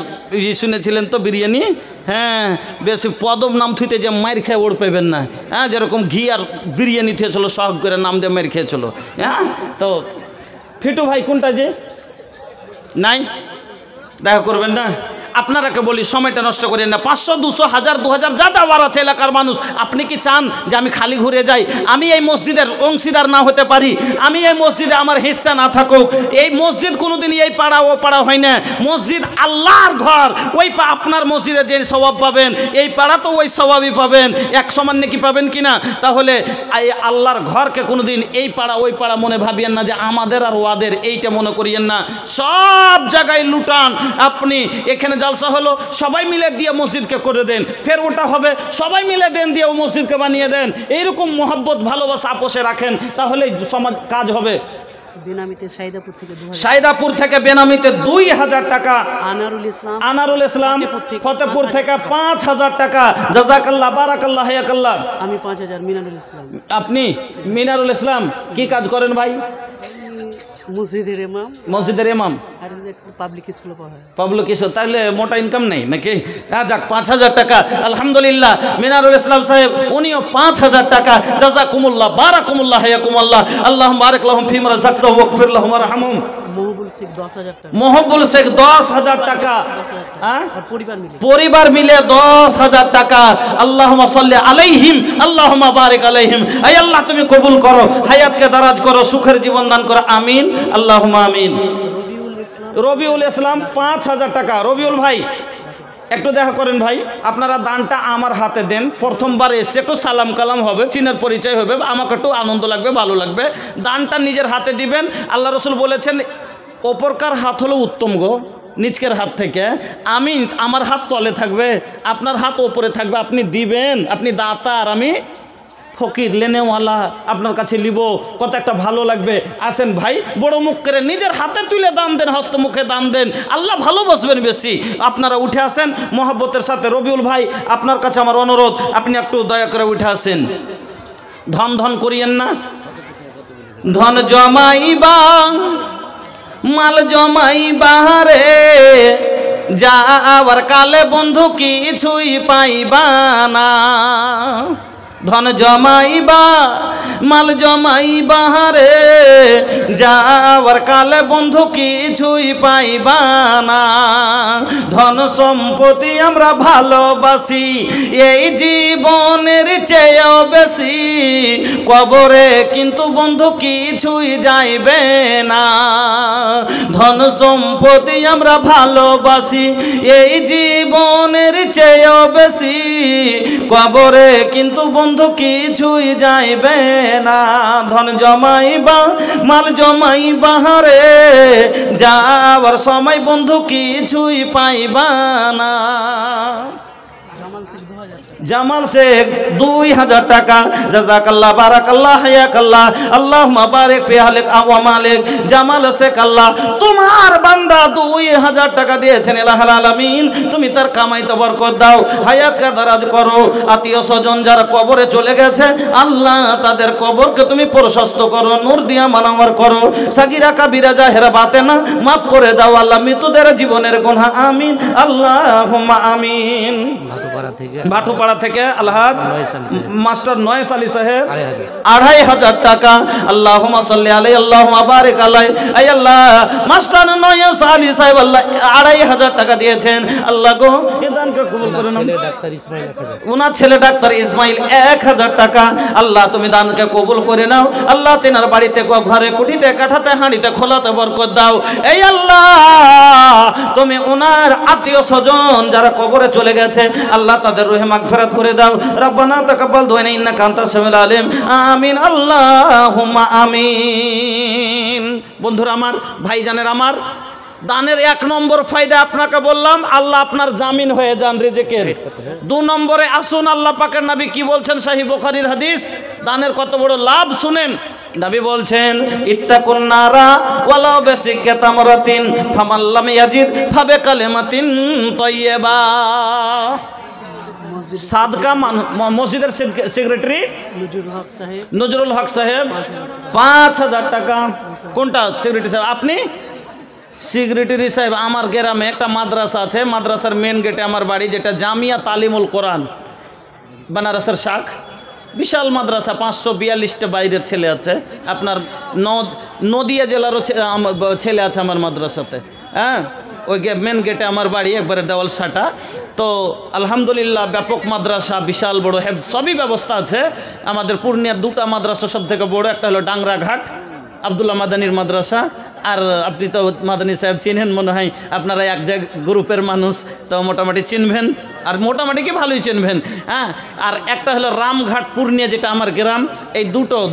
শুনেছিলেন তো বিরিয়ানি, বেশি পদব নাম থুইতে যে মার খেয়ে ওড় পাবেন না। যেরকম ঘি আর বিরিয়ানি থুয়েছিল শখ করে নাম দিয়ে মার খেয়েছিল। তো ফিটু ভাই কোনটা যে নাই দেখা করবেন না। আপনারাকে বলি সময়টা নষ্ট করেন না। ৫০০, ২০০, ১০০০, ২০০০ যা দেওয়ার আছে এলাকার মানুষ। আপনি কি চান যে আমি খালি ঘুরে যাই, আমি এই মসজিদের অংশীদার না হতে পারি, আমি এই মসজিদে আমার হিস্সা না থাকুক? এই মসজিদ কোনোদিন এই পাড়া ও পাড়া হয় না। মসজিদ আল্লাহর ঘর। ওই আপনার মসজিদে যে স্বভাব পাবেন এই পাড়া তো ওই স্বভাবই পাবেন, এক সমান নাকি পাবেন কি না? তাহলে এই আল্লাহর ঘরকে কোনোদিন এই পাড়া ওই পাড়া মনে ভাবিয়েন না যে আমাদের আর ওয়াদের, এইটা মনে করিয়েন না। সব জায়গায় লুটান। আপনি এখানে জালসা হলো সবাই মিলে দিয়ে মসজিদকে করে দেন, ফের ওটা হবে সবাই মিলে দেন দিয়ে মসজিদকে বানিয়ে দেন। এইরকম মহব্বত ভালোবাসা আপোষে রাখেন, তাহলেই সমাজ কাজ হবে। বেনামিতে সাইদাপুর থেকে ২০০০। সাইদাপুর থেকে বেনামিতে ২,০০০ টাকা। আনারুল ইসলাম ফতেপুর থেকে ৫,০০০ টাকা। জাযাকাল্লাহ, বারাকাল্লাহ, হায়াকাল্লাহ। আমি ৫,০০০। মিনারুল ইসলাম। আপনি মিনারুল ইসলাম কি কাজ করেন ভাই? মসজিদের ইমাম। মসজিদের ইমাম আর পাবলিক স্কুলে পড়ায়। পাবলিক স্কুল, তাহলে মোটা ইনকাম নেই নাকি? যাক ৫,০০০ টাকা। আলহামদুলিল্লাহ। মিনারুল ইসলাম সাহেব উনিও ৫,০০০ টাকা। জাযাকুমুল্লাহ, বারাকুমুল্লাহ, হায়াকুমুল্লাহ। আল্লাহুম্মা বারিক লাহুম ফিমা রাযাকতাহুম ওয়াগফির লাহুম ওয়ারহামহুম। মহবুল শেখ ১০,০০০ টাকা। মহবুল শেখ ১০,০০০ টাকা। আর পরিবার মিলে ১০,০০০ টাকা। আল্লাহুম্মা সাল্লি আলাইহিম, আল্লাহুম্মা বারিক আলাইহিম। আয় আল্লাহ তুমি কবুল করো, হায়াতকে দারাজ করো, সুখের জীবন দান করো, আমিন আল্লাহুম্মা আমিন। রবিউল ইসলাম ৫,০০০ টাকা। রবিউল ভাই একটু দেখা করেন ভাই, আপনারা দানটা আমার হাতে দেন। প্রথমবার এসে একটু সালাম কালাম হবে, চিনার পরিচয় হবে, আমাকে একটু আনন্দ লাগবে, ভালো লাগবে। দানটা নিজের হাতে দিবেন। আল্লাহ রসুল বলেছেন ওপরকার হাত হলো উত্তম গো নিচকের হাত থেকে। আমার হাত তলে থাকবে, আপনার হাত ওপরে থাকবে। আপনি দিবেন, আপনি দাতা আর আমি ফকির লেনেওয়ালা, আপনার কাছে লিব, কত একটা ভালো লাগবে। আসেন ভাই, বড় মুখ করে নিজের হাতে তুলে দান দেন, হস্তমুখে দান দেন, আল্লাহ ভালোবাসবেন বেশি। আপনারা উঠে আসেন মহব্বতের সাথে। রবিউল ভাই আপনার কাছে আমার অনুরোধ, আপনি একটু দয়া করে উঠে আসেন। ধন ধন করিয়েন না, ধন জমাইবা মাল জমাইবা রে, যা আবার কালে বন্ধু কিছুই পাইবা না। ধন জমাইবা মাল জমাইবা রে যাওয়ার কালে বন্ধু কিছুই পাইবা না। ধন সম্পত্তি আমরা ভালোবাসি এই জীবনের চেয়েও বেশি, কবরে কিন্তু বন্ধু কিছুই যাইবে না। ধন সম্পত্তি আমরা ভালোবাসি এই জীবনের চেয়েও বেশি, কবরে কিন্তু বন্ধু কিছুই যাইবে না। ধন জমাইবা মাল জমাইবা রে যাওয়ার সময় বন্ধু কিছুই পাইবা না। জামাল শেখ 2000 টাকা। জাযাকাল্লাহ বারাকাল্লাহ হায়াকাল্লাহ আল্লাহুম্মা বারিক ফি আহলিক ওয়া মালিক। জামাল শেখ আল্লাহ তোমার বান্দা 2000 টাকা দিয়েছেন, ইলাহুল আলামিন তুমি তার কামাইতে বরকত দাও, হায়াতকে দারাজ করো। আত্মীয় স্বজন যারা কবরে চলে গেছে আল্লাহ তাদের কবরকে তুমি প্রশস্ত করো, নূর দিয়া মানাওয়ার করো। সাগিরা কাবিরা জাহেরা বাতেনা মাফ করে দাও আল্লাহ, মৃতদের জীবনের গুনাহ আমিন আল্লাহুম্মা আমিন। ভাটুপাড়া থেকে আলহাজ মাস্টার নয় সালি সাহেব 2500 টাকা। আল্লাহুম্মা সাল্লি আলাইহি আল্লাহুম্মা বারিক আলাইহি। আয় আল্লাহ মাস্টার নয় সালি সাহেব আল্লাহ 2500 টাকা দিয়েছেন, আল্লাহ গো এ দানকে কবুল করে নাও। ওনার ছেলে ডাক্তার ইসমাইল 1000 টাকা। আল্লাহ তুমি দানকে কবুল করে নাও আল্লাহ, তেনার বাড়িতে ঘরে কুটিতে কাঠাতে হাঁড়িতে খোলাতে বরকত দাও। এই আল্লাহ তুমি ওনার আত্মীয় স্বজন যারা কবরে চলে গেছে আল্লাহ তাদের রুহে মাগফিরাত করে দাও। রব্বানা তাকাব্বাল দুআনা ইন্নাকা আনতাস সামিউল আলিম। আমিন আল্লাহুম্মা আমিন। বন্ধুরা আমার, ভাইজানের আমার, দানের 1 নম্বর ফায়দা আপনাকে বললাম, আল্লাহ আপনার জামিন হয়ে যান রিজিকের। 2 নম্বরে আসুন আল্লাহ পাকের নবী কি বলছেন, সহিহ বুখারীর হাদিস। দানের কত বড় লাভ শুনেন। নবী বলছেন ইত্তাকুন নারা ওয়ালাউ বিশিক্কি তামরাতিন ফামান লাম ইয়াজিদ ফাবিকালিমাতিন তাইয়্যিবা। সাদকা মসজিদের সেক্রেটারি নজরুল হক সাহেব 5000 টাকা। কোনটা সেক্রেটারি সাহেব? আপনি সেক্রেটারি সাহেব। আমার গ্রামে একটা মাদ্রাসা আছে, মাদ্রাসার মেন গেটে আমার বাড়ি, যেটা জামিয়া তালিমুল কোরআন বানারসের শাখ। বিশাল মাদ্রাসা, 542টা বাইরের ছেলে আছে। আপনার নদিয়া জেলারও ছেলে আছে আমার মাদ্রাসাতে। হ্যাঁ, ওই মেন গেটে আমার বাড়ি, একবারে দেওয়াল সাটা। তো আলহামদুলিল্লাহ ব্যাপক মাদ্রাসা, বিশাল বড় সবই ব্যবস্থা আছে। আমাদের পূর্ণিয়ার 2টা মাদ্রাসা সব থেকে বড়, একটা হলো ডাংরাঘাট আব্দুল্লাহ মাদানির মাদ্রাসা, আর আপনি তো মাদানী সাহেব চিনেন মনে হয়, আপনারা এক গ্রুপের মানুষ, তো মোটামুটি চিনবেন, আর মোটামুটি কি ভালোই চিনবেন। হ্যাঁ, আর একটা হলো রামঘাট পূর্ণিয়া, যেটা আমার গ্রাম। এই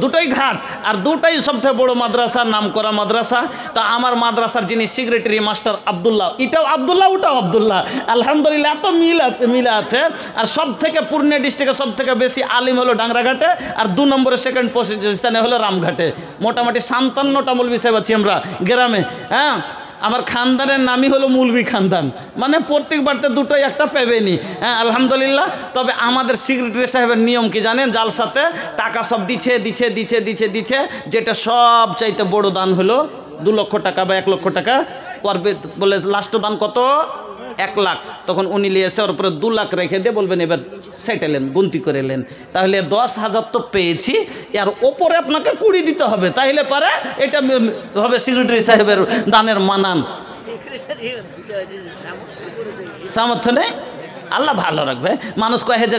দুটোই ঘাট, আর দুটোই সবথেকে বড় মাদ্রাসা, নাম করা মাদ্রাসা। তা আমার মাদ্রাসার যিনি সেক্রেটারি মাস্টার আবদুল্লাহ, এটাও আবদুল্লাহ ওটাও আবদুল্লাহ, আলহামদুলিল্লাহ এত মিল আছে। আর সব থেকে পূর্ণিয়া ডিস্ট্রিক্টে সব থেকে বেশি আলিম হলো ডাংরাঘাটে, আর 2 নম্বরে সেকেন্ড পজিশনে হলো রামঘাটে। মোটামুটি 57টা মৌলবি সাহেব আছি আমরা গ্রামে। হ্যাঁ, আমার খানদানের নামই হলো মৌলবি খানদান, মানে প্রত্যেক বাড়িতে 2টোই একটা পেবেনি। হ্যাঁ আলহামদুলিল্লাহ। তবে আমাদের সেক্রেটারি সাহেবের নিয়ম কি জানেন? জালসাতে টাকা সব দিচ্ছে, যেটা সব চাইতে বড় দান হলো 2 লক্ষ টাকা বা 1 লক্ষ টাকা। ওর বলে লাস্ট দান কত? 1 লাখ। তখন উনি নিয়ে এসে ওর উপরে 2 লাখ রেখে দিয়ে বলবেন এবার সেটেলেন, গুনতি করে এলেন। তাহলে 10,000 তো পেয়েছি, এর ওপরে আপনাকে 20 দিতে হবে, তাইলে পারে এটা হবে সেক্রেটারি সাহেবের দানের মানান। সামর্থ্য নেই, আল্লাহ ভালো রাখবে। মানুষ কয়ে যে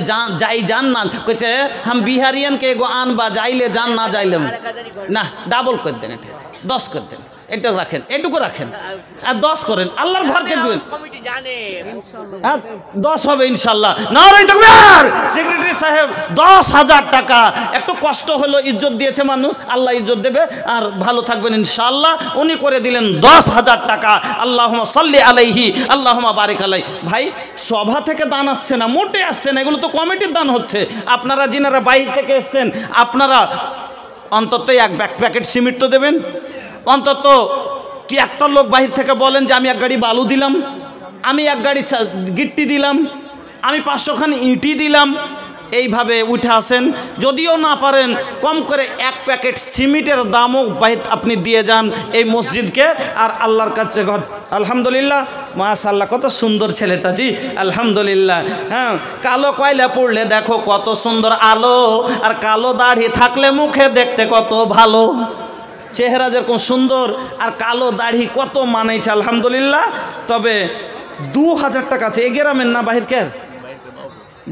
যান না, কইছে হাম বিহারিয়ানকে এগো আনবা, যাইলে যান না যাইলে না, ডাবল করে দেন, এটা 10 করে দেন, এটা রাখেন, এটুকু রাখেন, আর 10 করেন, আল্লাহর ঘরকে দিবেন। 10 হবে ইনশাল্লাহ। নারায়ে তাকবীর। সেক্রেটারি সাহেব 10,000 টাকা। একটু কষ্ট হলো, ইজ্জত দিয়েছে মানুষ, আল্লাহ ইজ্জত দেবে, আর ভালো থাকবেন ইনশাল্লাহ। উনি করে দিলেন 10,000 টাকা। আল্লাহুম্মা সাল্লি আলাইহি আল্লাহুম্মা বারিক আলাইহি। ভাই, সভা থেকে দান আসছে না, মোটে আসছে না, এগুলো তো কমিটির দান হচ্ছে। আপনারা যিনারা বাইরে থেকে এসছেন, আপনারা অন্তত 1 প্যাকেট সিমেন্ট তো দেবেন। অন্তত কি একটা লোক বাহির থেকে বলেন যে আমি 1 গাড়ি বালু দিলাম, আমি 1 গাড়ি গিট্টি দিলাম, আমি 500 খান ইঁটি দিলাম। এইভাবে উঠে আসেন। যদিও না পারেন কম করে 1 প্যাকেট সিমেন্টের দামও আপনি দিয়ে যান এই মসজিদকে, আর আল্লাহর কাছে ঘর। আলহামদুলিল্লাহ, মাশাআল্লাহ, কত সুন্দর ছেলেটা, জি আলহামদুলিল্লাহ। হ্যাঁ, কালো কয়লা পড়লে দেখো কত সুন্দর আলো, আর কালো দাড়ি থাকলে মুখে দেখতে কত ভালো। চেহারা যেরকম সুন্দর আর কালো দাড়ি কত মানেছে আলহামদুলিল্লাহ। তবে 2000 টাকা আছে। এ গ্রামের না বাহিরকের?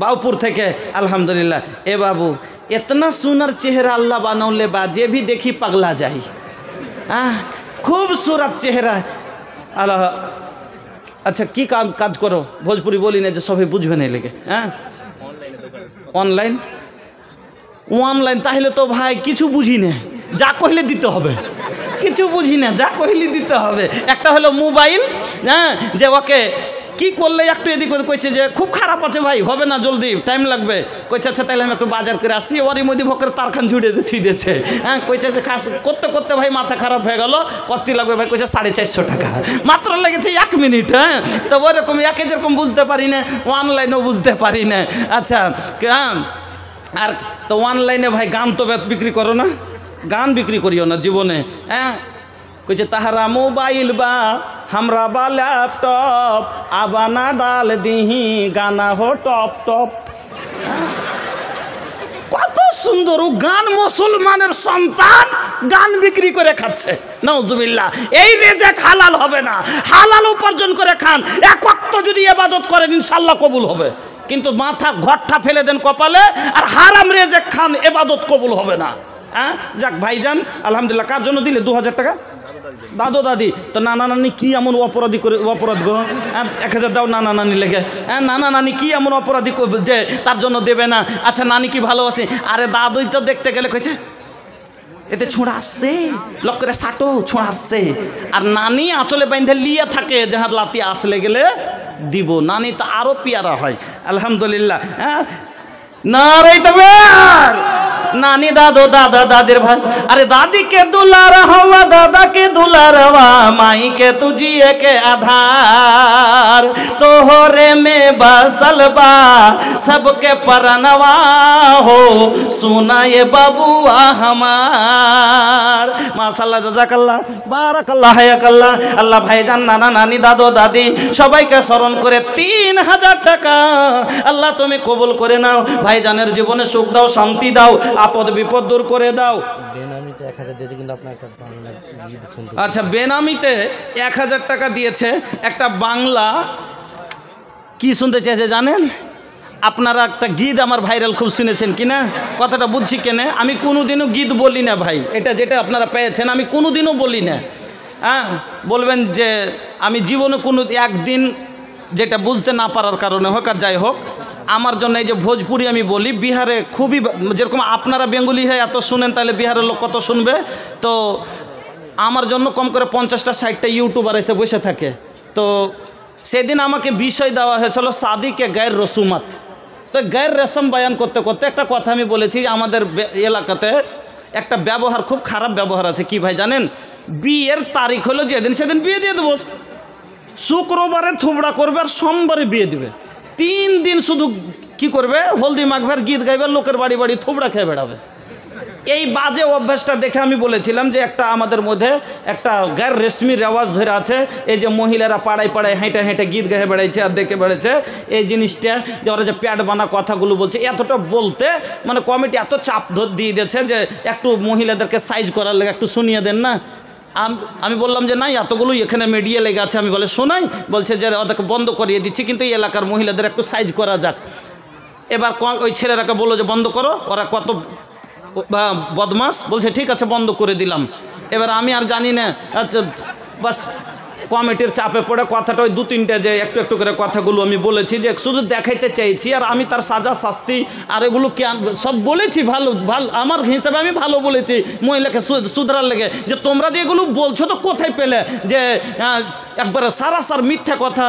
बावपुर থেকে अल्हम्दुलिल्लाह। ए बाबू, इतना सुनर चेहरा अल्लाह बनौले बा, जे भी देखी पगला जाई। खूबसूरत चेहरा। अल्लाह, अच्छा की काम काज करो? भोजपुरी बोली ना जो सभी बुझबे नहीं लगे। অনলাইন অনলাইন তাহলে তো ভাই কিছু বুঝি না, যা কইলে দিতে হবে। কিছু বুঝি না, যা কইলে দিতে হবে। একটা হলো মোবাইল, হ্যাঁ, যে ওকে কি করলে একটু এদিক ওদিক কইছে যে খুব খারাপ আছে ভাই, হবে না, জলদি টাইম লাগবে। কইছে আচ্ছা তাহলে আমি একটু বাজার করে আসি। ওরই মধ্যে ভকের তারখান ঝুড়ে দিয়েছে। হ্যাঁ, কইছে যে খাস করতে করতে ভাই মাথা খারাপ হয়ে গেল। কত লাগবে ভাই? কইছে 450 টাকা। মাত্র লেগেছে 1 মিনিট। হ্যাঁ, তো ওরকম একে যেরকম বুঝতে পারি না, অনলাইনেও বুঝতে পারি না। আচ্ছা, হ্যাঁ, আর তো অনলাইনে ভাই গান তো বিক্রি করো না? গান বিক্রি করিও না জীবনে। হ্যাঁ, কইছে তাহারা মোবাইল বা हमरा बा लैपटॉप आबाना डाल दीही गाना हो टॉप टॉप। কত সুন্দর ও গান, মুসলমানের সন্তান গান বিক্রি করে খাচ্ছে। নাউজুবিল্লাহ। এই রেজেক হালাল হবে না, হালাল উপার্জন করে খান। এক ওয়াক্ত যদি ইবাদত করেন ইনশাআল্লাহ কবুল হবে, কিন্তু মাথা ঘরটা ফেলে দেন কপালে আর হারাম রেজেক খান, ইবাদত কবুল হবে না। হ্যাঁ, যাক ভাইজান আলহামদুলিল্লাহ। কার জন্য দিলে 2000 টাকা? দাদু দাদি তো নানা নানি কি এমন অপরাধী করে, অপরাধ গো? 1000 দাও নানা নানি লেগে। হ্যাঁ, নানা নানি কি এমন অপরাধী যে তার জন্য দেবে না? আচ্ছা, নানি কি ভালো আছে? আরে দাদুই তো দেখতে গেলে কইছে এতে ছোঁড়া আসছে, লক করে সাটো ছোঁড়া আসছে। আর নানি আঁচলে বাইন্ধে লিয়ে থাকে, যাহার লাতি আসলে গেলে দিব। নানি তো আরো পিয়ারা হয় আলহামদুলিল্লাহ। হ্যাঁ, নারে তাকবীর। नानी दादो दादा दादिर भाई, अरे दादी के दुलारा हवा, दादा के दुलारवा, माई के तुझिए के आधार, तोहरे में बसल बा सबके परनवा हो, सुना ये बबुआ हमार। माशाल्लाह, जजाकाल्लाह, बाराकाल्लाह, हायाकाल्लाह। अल्लाह भाईजान, नाना नानी दादो दादी সবাইকে স্মরণ করে 3000 টাকা আল্লাহ তুমি কবুল করে নাও। ভাইজানের জীবনে সুখ দাও, শান্তি দাও, আপদ বিপদ দূর করে দাও। বেনামিতে 1000 দিয়েছে, কিন্তু আপনার একটা বাংলা গীত শুনতে। আচ্ছা, বেনামিতে 1000 টাকা দিয়েছে। একটা বাংলা কি শুনতে চেয়েছে জানেন? আপনারা একটা গীত আমার ভাইরাল খুব শুনেছেন কি না? কথাটা বুঝছি কেনে, আমি কোনোদিনও গীত বলি না ভাই। এটা যেটা আপনারা পেয়েছেন আমি কোনোদিনও বলি না। হ্যাঁ, বলবেন যে আমি জীবনে কোনো একদিন যেটা বুঝতে না পারার কারণে হোক আর যাই হোক, আমার জন্য এই যে ভোজপুরি আমি বলি, বিহারে খুবই, যেরকম আপনারা বেঙ্গলি হয়ে এত শুনেন, তাহলে বিহারের লোক কত শুনবে। তো আমার জন্য কম করে 50টা 60টা ইউটিউবার এসে বসে থাকে। তো সেদিন আমাকে বিষয় দেওয়া হয়েছিল শাদিকে গায়ের রসুমাত। তো গায়ের রেশম বয়ান করতে করতে একটা কথা আমি বলেছি, আমাদের এলাকাতে একটা ব্যবহার, খুব খারাপ ব্যবহার আছে। কি ভাই জানেন? বিয়ের তারিখ হলো যেদিন, সেদিন বিয়ে দিয়ে দেবো। শুক্রবারে থুবড়া করবে আর সোমবারে বিয়ে দেবে। 3 দিন শুধু কি করবে? হলদি মাখবে, গীত গাইবে, লোকের বাড়ি বাড়ি থুবড়া খেয়ে বেড়াবে। এই বাজে অভ্যাসটা দেখে আমি বলেছিলাম যে একটা আমাদের মধ্যে একটা গায়ের রেশমি রেওয়াজ ধরে আছে। এই যে মহিলারা পাড়ায় পাড়ায় হেঁটে হেঁটে গীত গায়ে বেড়াইছে আর দেখে বেড়েছে, এই জিনিসটা যে ওরা যে প্যাড বানা কথাগুলো বলছে, এতটা বলতে মানে কমিটি এত চাপ দিয়ে দিয়েছে যে একটু মহিলাদেরকে সাইজ করার লেগে একটু শুনিয়ে দেন না। আমি বললাম যে নাই, এতগুলো এখানে মিডিয়া লেগে আছে, আমি বলে শোনাই। বলছে যে ওদেরকে বন্ধ করিয়ে দিচ্ছি, কিন্তু এই এলাকার মহিলাদের একটু সাইজ করা যাক। এবার ওই ছেলেরাকে বললো যে বন্ধ করো, ওরা কত বদমাস, বলছে ঠিক আছে বন্ধ করে দিলাম। এবার আমি আর জানি না, আচ্ছা বাস কমিটির চাপে পড়ে কথাটা ওই 2-3টে যে একটু একটু করে কথাগুলো আমি বলেছি, যে শুধু দেখাইতে চাইছি, আর আমি তার সাজা শাস্তি আর এগুলো সব বলেছি ভালো ভালো, আমার হিসাবে আমি ভালো বলেছি মহিলাকে সুধরার লেগে, যে তোমরা যে এগুলো বলছো তো কোথায় পেলে, যে একবারে সারাসার মিথ্যা কথা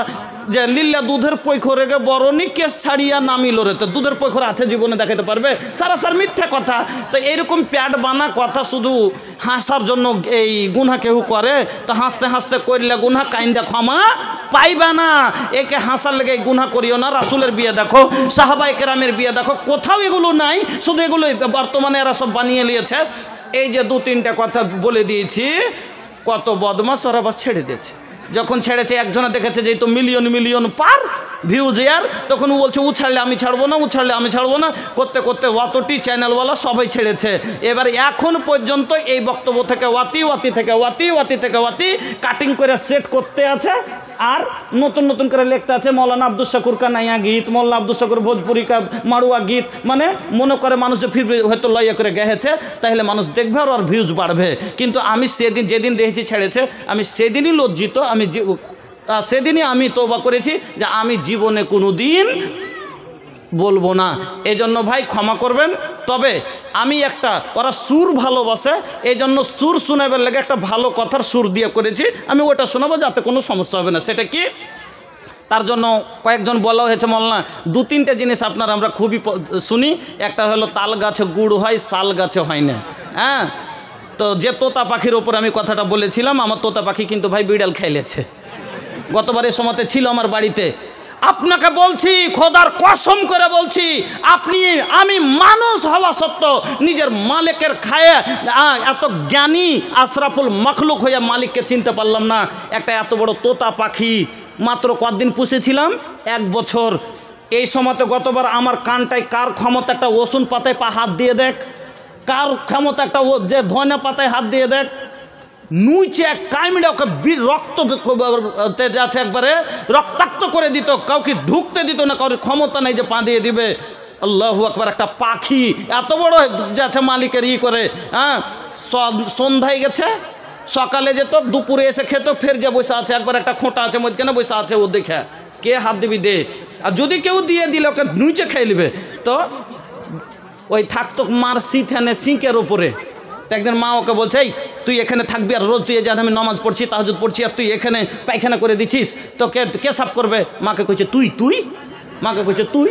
যে লিল্লা দুধের পৈখরে গে বরণী কেস ছাড়িয়া নামিল রে, তো দুধের পৈখরে আছে জীবনে দেখাতে পারবে? সারাসার মিথ্যা কথা। তো এইরকম প্যাট বানা কথা শুধু হাসার জন্য এই গুনাহ কেউ করে, তো হাসতে হাসতে করলে গুনাহ কাইন্দা ক্ষমা পাইবা না। একে হাসার লেগে গুনাহ করিও না। রাসূলের বিয়ে দেখো, সাহাবায়ে কেরামের বিয়ে দেখো, কোথাও এগুলো নাই, শুধু এগুলো বর্তমানে এরা সব বানিয়ে নিয়েছে। এই যে 2-3টা কথা বলে দিয়েছি, কত বদমাশ ওরা বাস ছেড়ে দিয়েছে। যখন ছেড়েছে একজনে দেখেছে যে তো মিলিয়ন মিলিয়ন পার ভিউজ ইয়ার, তখন ও বলছে ও ছাড়লে আমি ছাড়বো না, ও ছাড়লে আমি ছাড়বো না, করতে করতে অতটি চ্যানেলওয়ালা সবাই ছেড়েছে। এবার এখন পর্যন্ত এই বক্তব্য থেকে ওয়াতি কাটিং করে সেট করতে আছে, আর নতুন নতুন করে লিখতে আছে মৌলানা আব্দুল শাকুর কা নাইয়া গীত, মৌলানা আব্দুল শাকুর ভোজপুরি কা মাড়ুয়া গীত। মানে মনে করে মানুষ ফিরবে হয়তো লইয়া করে গেছে, তাহলে মানুষ দেখবে আর ভিউজ বাড়বে। কিন্তু আমি যেদিন দেখেছি ছেড়েছে, আমি সেদিনই লজ্জিত। সেদিনই আমি তওবা করেছি যে আমি জীবনে কোনো দিন বলবো না। এই জন্য ভাই ক্ষমা করবেন। তবে আমি একটা, ওরা সুর ভালোবাসে, এই জন্য সুর শোনাবার লাগে একটা ভালো কথার সুর দিয়ে করেছি, আমি ওটা শোনাবো যাতে কোনো সমস্যা হবে না। সেটা কি, তার জন্য কয়েকজন বলা হয়েছে মৌলানা 2-3টে জিনিস আপনার আমরা খুবই শুনি। একটা হলো তাল গাছে গুড় হয়, শাল গাছে হয় না। হ্যাঁ, তো যে তোতা পাখির ওপর আমি কথাটা বলেছিলাম, আমার তোতা পাখি কিন্তু ভাই বিড়াল খাইলেছে। গতবারের সময়তে ছিল আমার বাড়িতে। আপনাকে বলছি, খোদার কসম করে বলছি, আমি মানুষ হওয়া সত্ত্বেও নিজের মালিকের খায়ে এত জ্ঞানী আশরাফুল মখলুক হয়ে মালিককে চিনতে পারলাম না। একটা এত বড় তোতা পাখি মাত্র কতদিন পুষেছিলাম, 1 বছর। এই সময়তে গতবার আমার কানটায় কার ক্ষমতা একটা ওষুন পাতায় হাত দিয়ে দেখ, কার ক্ষমতা একটা যে ধনে পাতায় হাত দিয়ে দেখ, নুইছে এক কাইমিটা ওকে রক্ত যাচ্ছে, একবারে রক্তাক্ত করে দিত, কাউকে ঢুকতে দিত না, কারোর ক্ষমতা নেই যে পা দিয়ে দিবে। আল্লাহু আকবার, একটা পাখি এত বড় যাচ্ছে মালিকের করে। হ্যাঁ, সন্ধ্যায় গেছে, সকালে যেত, দুপুরে এসে খেত, ফের যে বসে আছে, একবার একটা খোঁটা আছে মধ্যখানে বসে আছে, ও দেখে কে হাত দিবি দে, আর যদি কেউ দিয়ে দিলে ওকে নুইচে খেয়ে নেবে। তো ওই থাকতো মার সিথেনে সিঁকের ওপরে। তো একদিন মা ওকে বলছে, এই তুই এখানে থাকবি, আর রোজ তুই যে আমি নামাজ পড়ছি, তাহাজ্জুদ পড়ছি, আর তুই এখানে পায়খানা করে দিচ্ছিস, তো কে সাফ করবে? মাকে কইছে তুই মাকে কইছে তুই।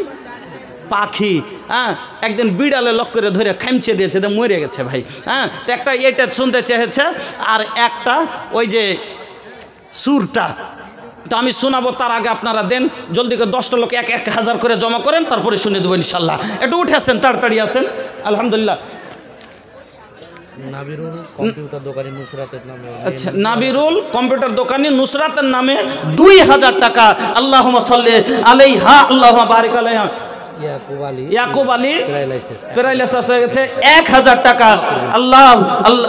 পাখি হ্যাঁ একদিন বিড়ালে লক করে ধরে খামচে দিয়েছে, মরে গেছে ভাই। হ্যাঁ, তো একটা এটা শুনতে চেয়েছে, আর একটা ওই যে সুরটা তো আমি শোনাবো। তার আগে আপনারা দেন জলদি করে 10টা লোক 1,000 করে জমা করেন, তারপরে শুনে দেবো ইনশাল্লাহ। একটু উঠে আসেন, তাড়াতাড়ি আসেন। আলহামদুলিল্লাহ। নাবিরুল কম্পিউটার দোকানি নুসরাতের নামে, আচ্ছা, নাবিরুল কম্পিউটার দোকানি নুসরাতের নামে 2000 টাকা। আল্লাহুম্মা সাল্লি আলাইহা, আল্লাহুম্মা বারিক আলাইহা। ইয়াকুব আলী প্যারালাইসিস হয়ে গেছে, 1000 টাকা। আল্লাহ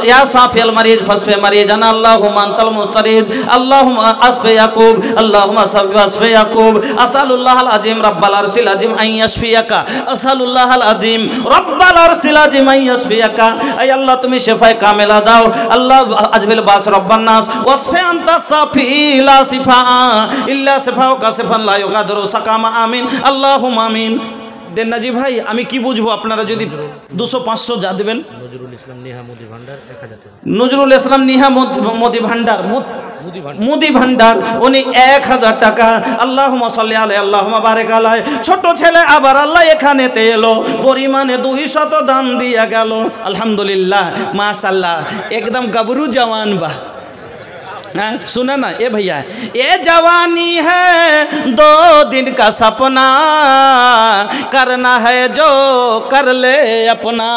ইয়া সাফিয়াল মারিজ ফাসফে মারিজ জানা, আল্লাহুম্মা আনতাল মুস্তারিদ, আল্লাহুম্মা আসফি ইয়াকুব, আল্লাহুম্মা আসফি ইয়াকুব। আসালুল্লাহাল আযীম রাব্বাল আরশিল আযীম আন ইয়াশফিয়াকা, আসালুল্লাহাল আযীম রাব্বাল আরশিল আযীম আন ইয়াশফিয়াকা। আই আল্লাহ তুমি শিফায়ে কামেলা দাও। আল্লাহ আজবিল বাস রব্বান নাস ওয়াসফি আনতা সাফি লা সিফা ইল্লা সিফাউকা সিফান লা ইউগাদিরু সাকামা। আমিন, আল্লাহুম্মা আমিন। দেন নাজি ভাই, আমি কি বুঝবো, আপনারা যদি 200-500 যা দেবেন। নজরুল ইসলাম নিহা মুদি ভান্ডার 1000 টাকা। নজরুল ইসলাম নিহা মুদি ভান্ডার, মুদি ভান্ডার, উনি 1000 টাকা। আল্লাহুম্মা সাল্লি আলাইহি, আল্লাহুম্মা বারিক আলাইহি। ছোট ছেলে আবার আল্লাহ এখানেতে এলো, পরিমাণে 200 দান দিয়া গেল। আলহামদুলিল্লাহ, মাশাআল্লাহ, একদম গাবরু জওয়ান। বা हाँ, सुना ना, ए भैया, ये जवानी है 2 दिन का सपना, करना है जो कर ले अपना।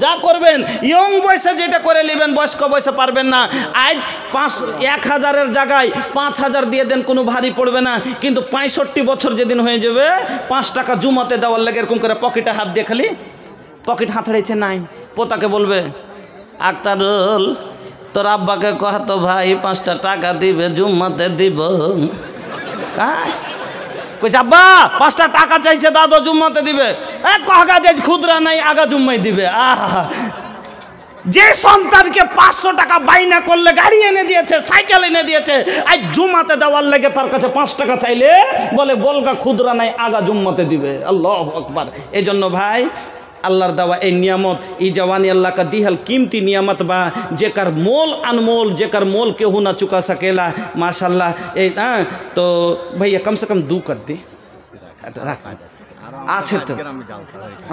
যা করবেন ইয়ং বয়সে যেটা করে নেবেন, বয়স্ক বয়সে পারবেন না। আজ 1000-এর জায়গায় 5000 দিয়ে দেন, কোনো ভারী পড়বে না। কিন্তু 65 বছর যেদিন হয়ে যাবে, 5 টাকা জুমাতে দেওয়ার লাগে এরকম করে পকেটে হাত দিয়ে, খালি পকেট হাতড়েছে নাই, পোতাকে বলবে, আক্তারুল তোর আব্বাকে কহ তো ভাই 5টা টাকা দিবে, জুম্মাতে দিব। কইছে আব্বা 5টা টাকা চাইছে দাদু, জুম্মাতে দিবে। কহা যে খুদরা নাই, আগা জুম্মাই দিবে। আহা, যে সন্তানকে 500 টাকা বাইনা করলে গাড়ি এনে দিয়েছে, সাইকেল এনে দিয়েছে, আজ জুম্মাতে দেওয়ার লেগে তার কাছে 5 টাকা চাইলে বলে বলগা খুদরা নাই, আগা জুম্মাতে দিবে। আল্লাহু আকবার। এই জন্য ভাই अल्लाहर दवा ए नियामत ई जवानी अल्लाह का दिहल कीमती नियामत बा जेकर मोल अनमोल जेकर मोल केहू ना चुका सकेला माशाल्लाह। ए तो भैया कम से कम 2 कर दे আছে তো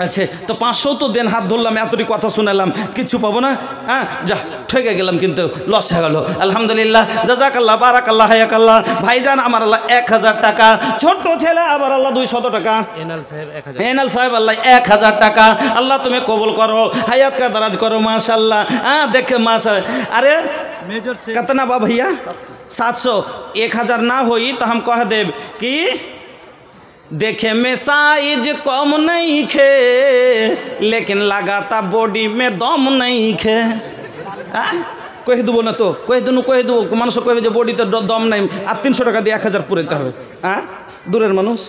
আচ্ছা তো 500 তো দেন হাত ধরলাম এতটি কথা শুনালাম কিছু পাবো না হ্যাঁ যা ঠকে গেলাম কিন্তু লস হয়ে গেল আলহামদুলিল্লাহ জাযাকাল্লাহ বারাকাল্লাহ হায়াকাল্লাহ ভাইজান আমার আল্লাহ 1000 টাকা ছোট ছেলে আবার আল্লাহ 200 টাকা এনাল সাহেব আল্লাহ 1000 টাকা আল্লাহ তুমি কবুল করো হায়াত का दराज करो माशाल्लाह हां देखे माशा अरे मेजर से कितना बा भैया 700 1000 ना होई तो हम कह देब कि देखे में साइज कम नहीं खे लेकिन लगाता बॉडी में दम नहीं खे कह देव ना तो कह देव मानुष कहे जो बॉडी तो दम नहीं और 300 टाका दिए 1000 पुराते हाँ दूरेर मानुष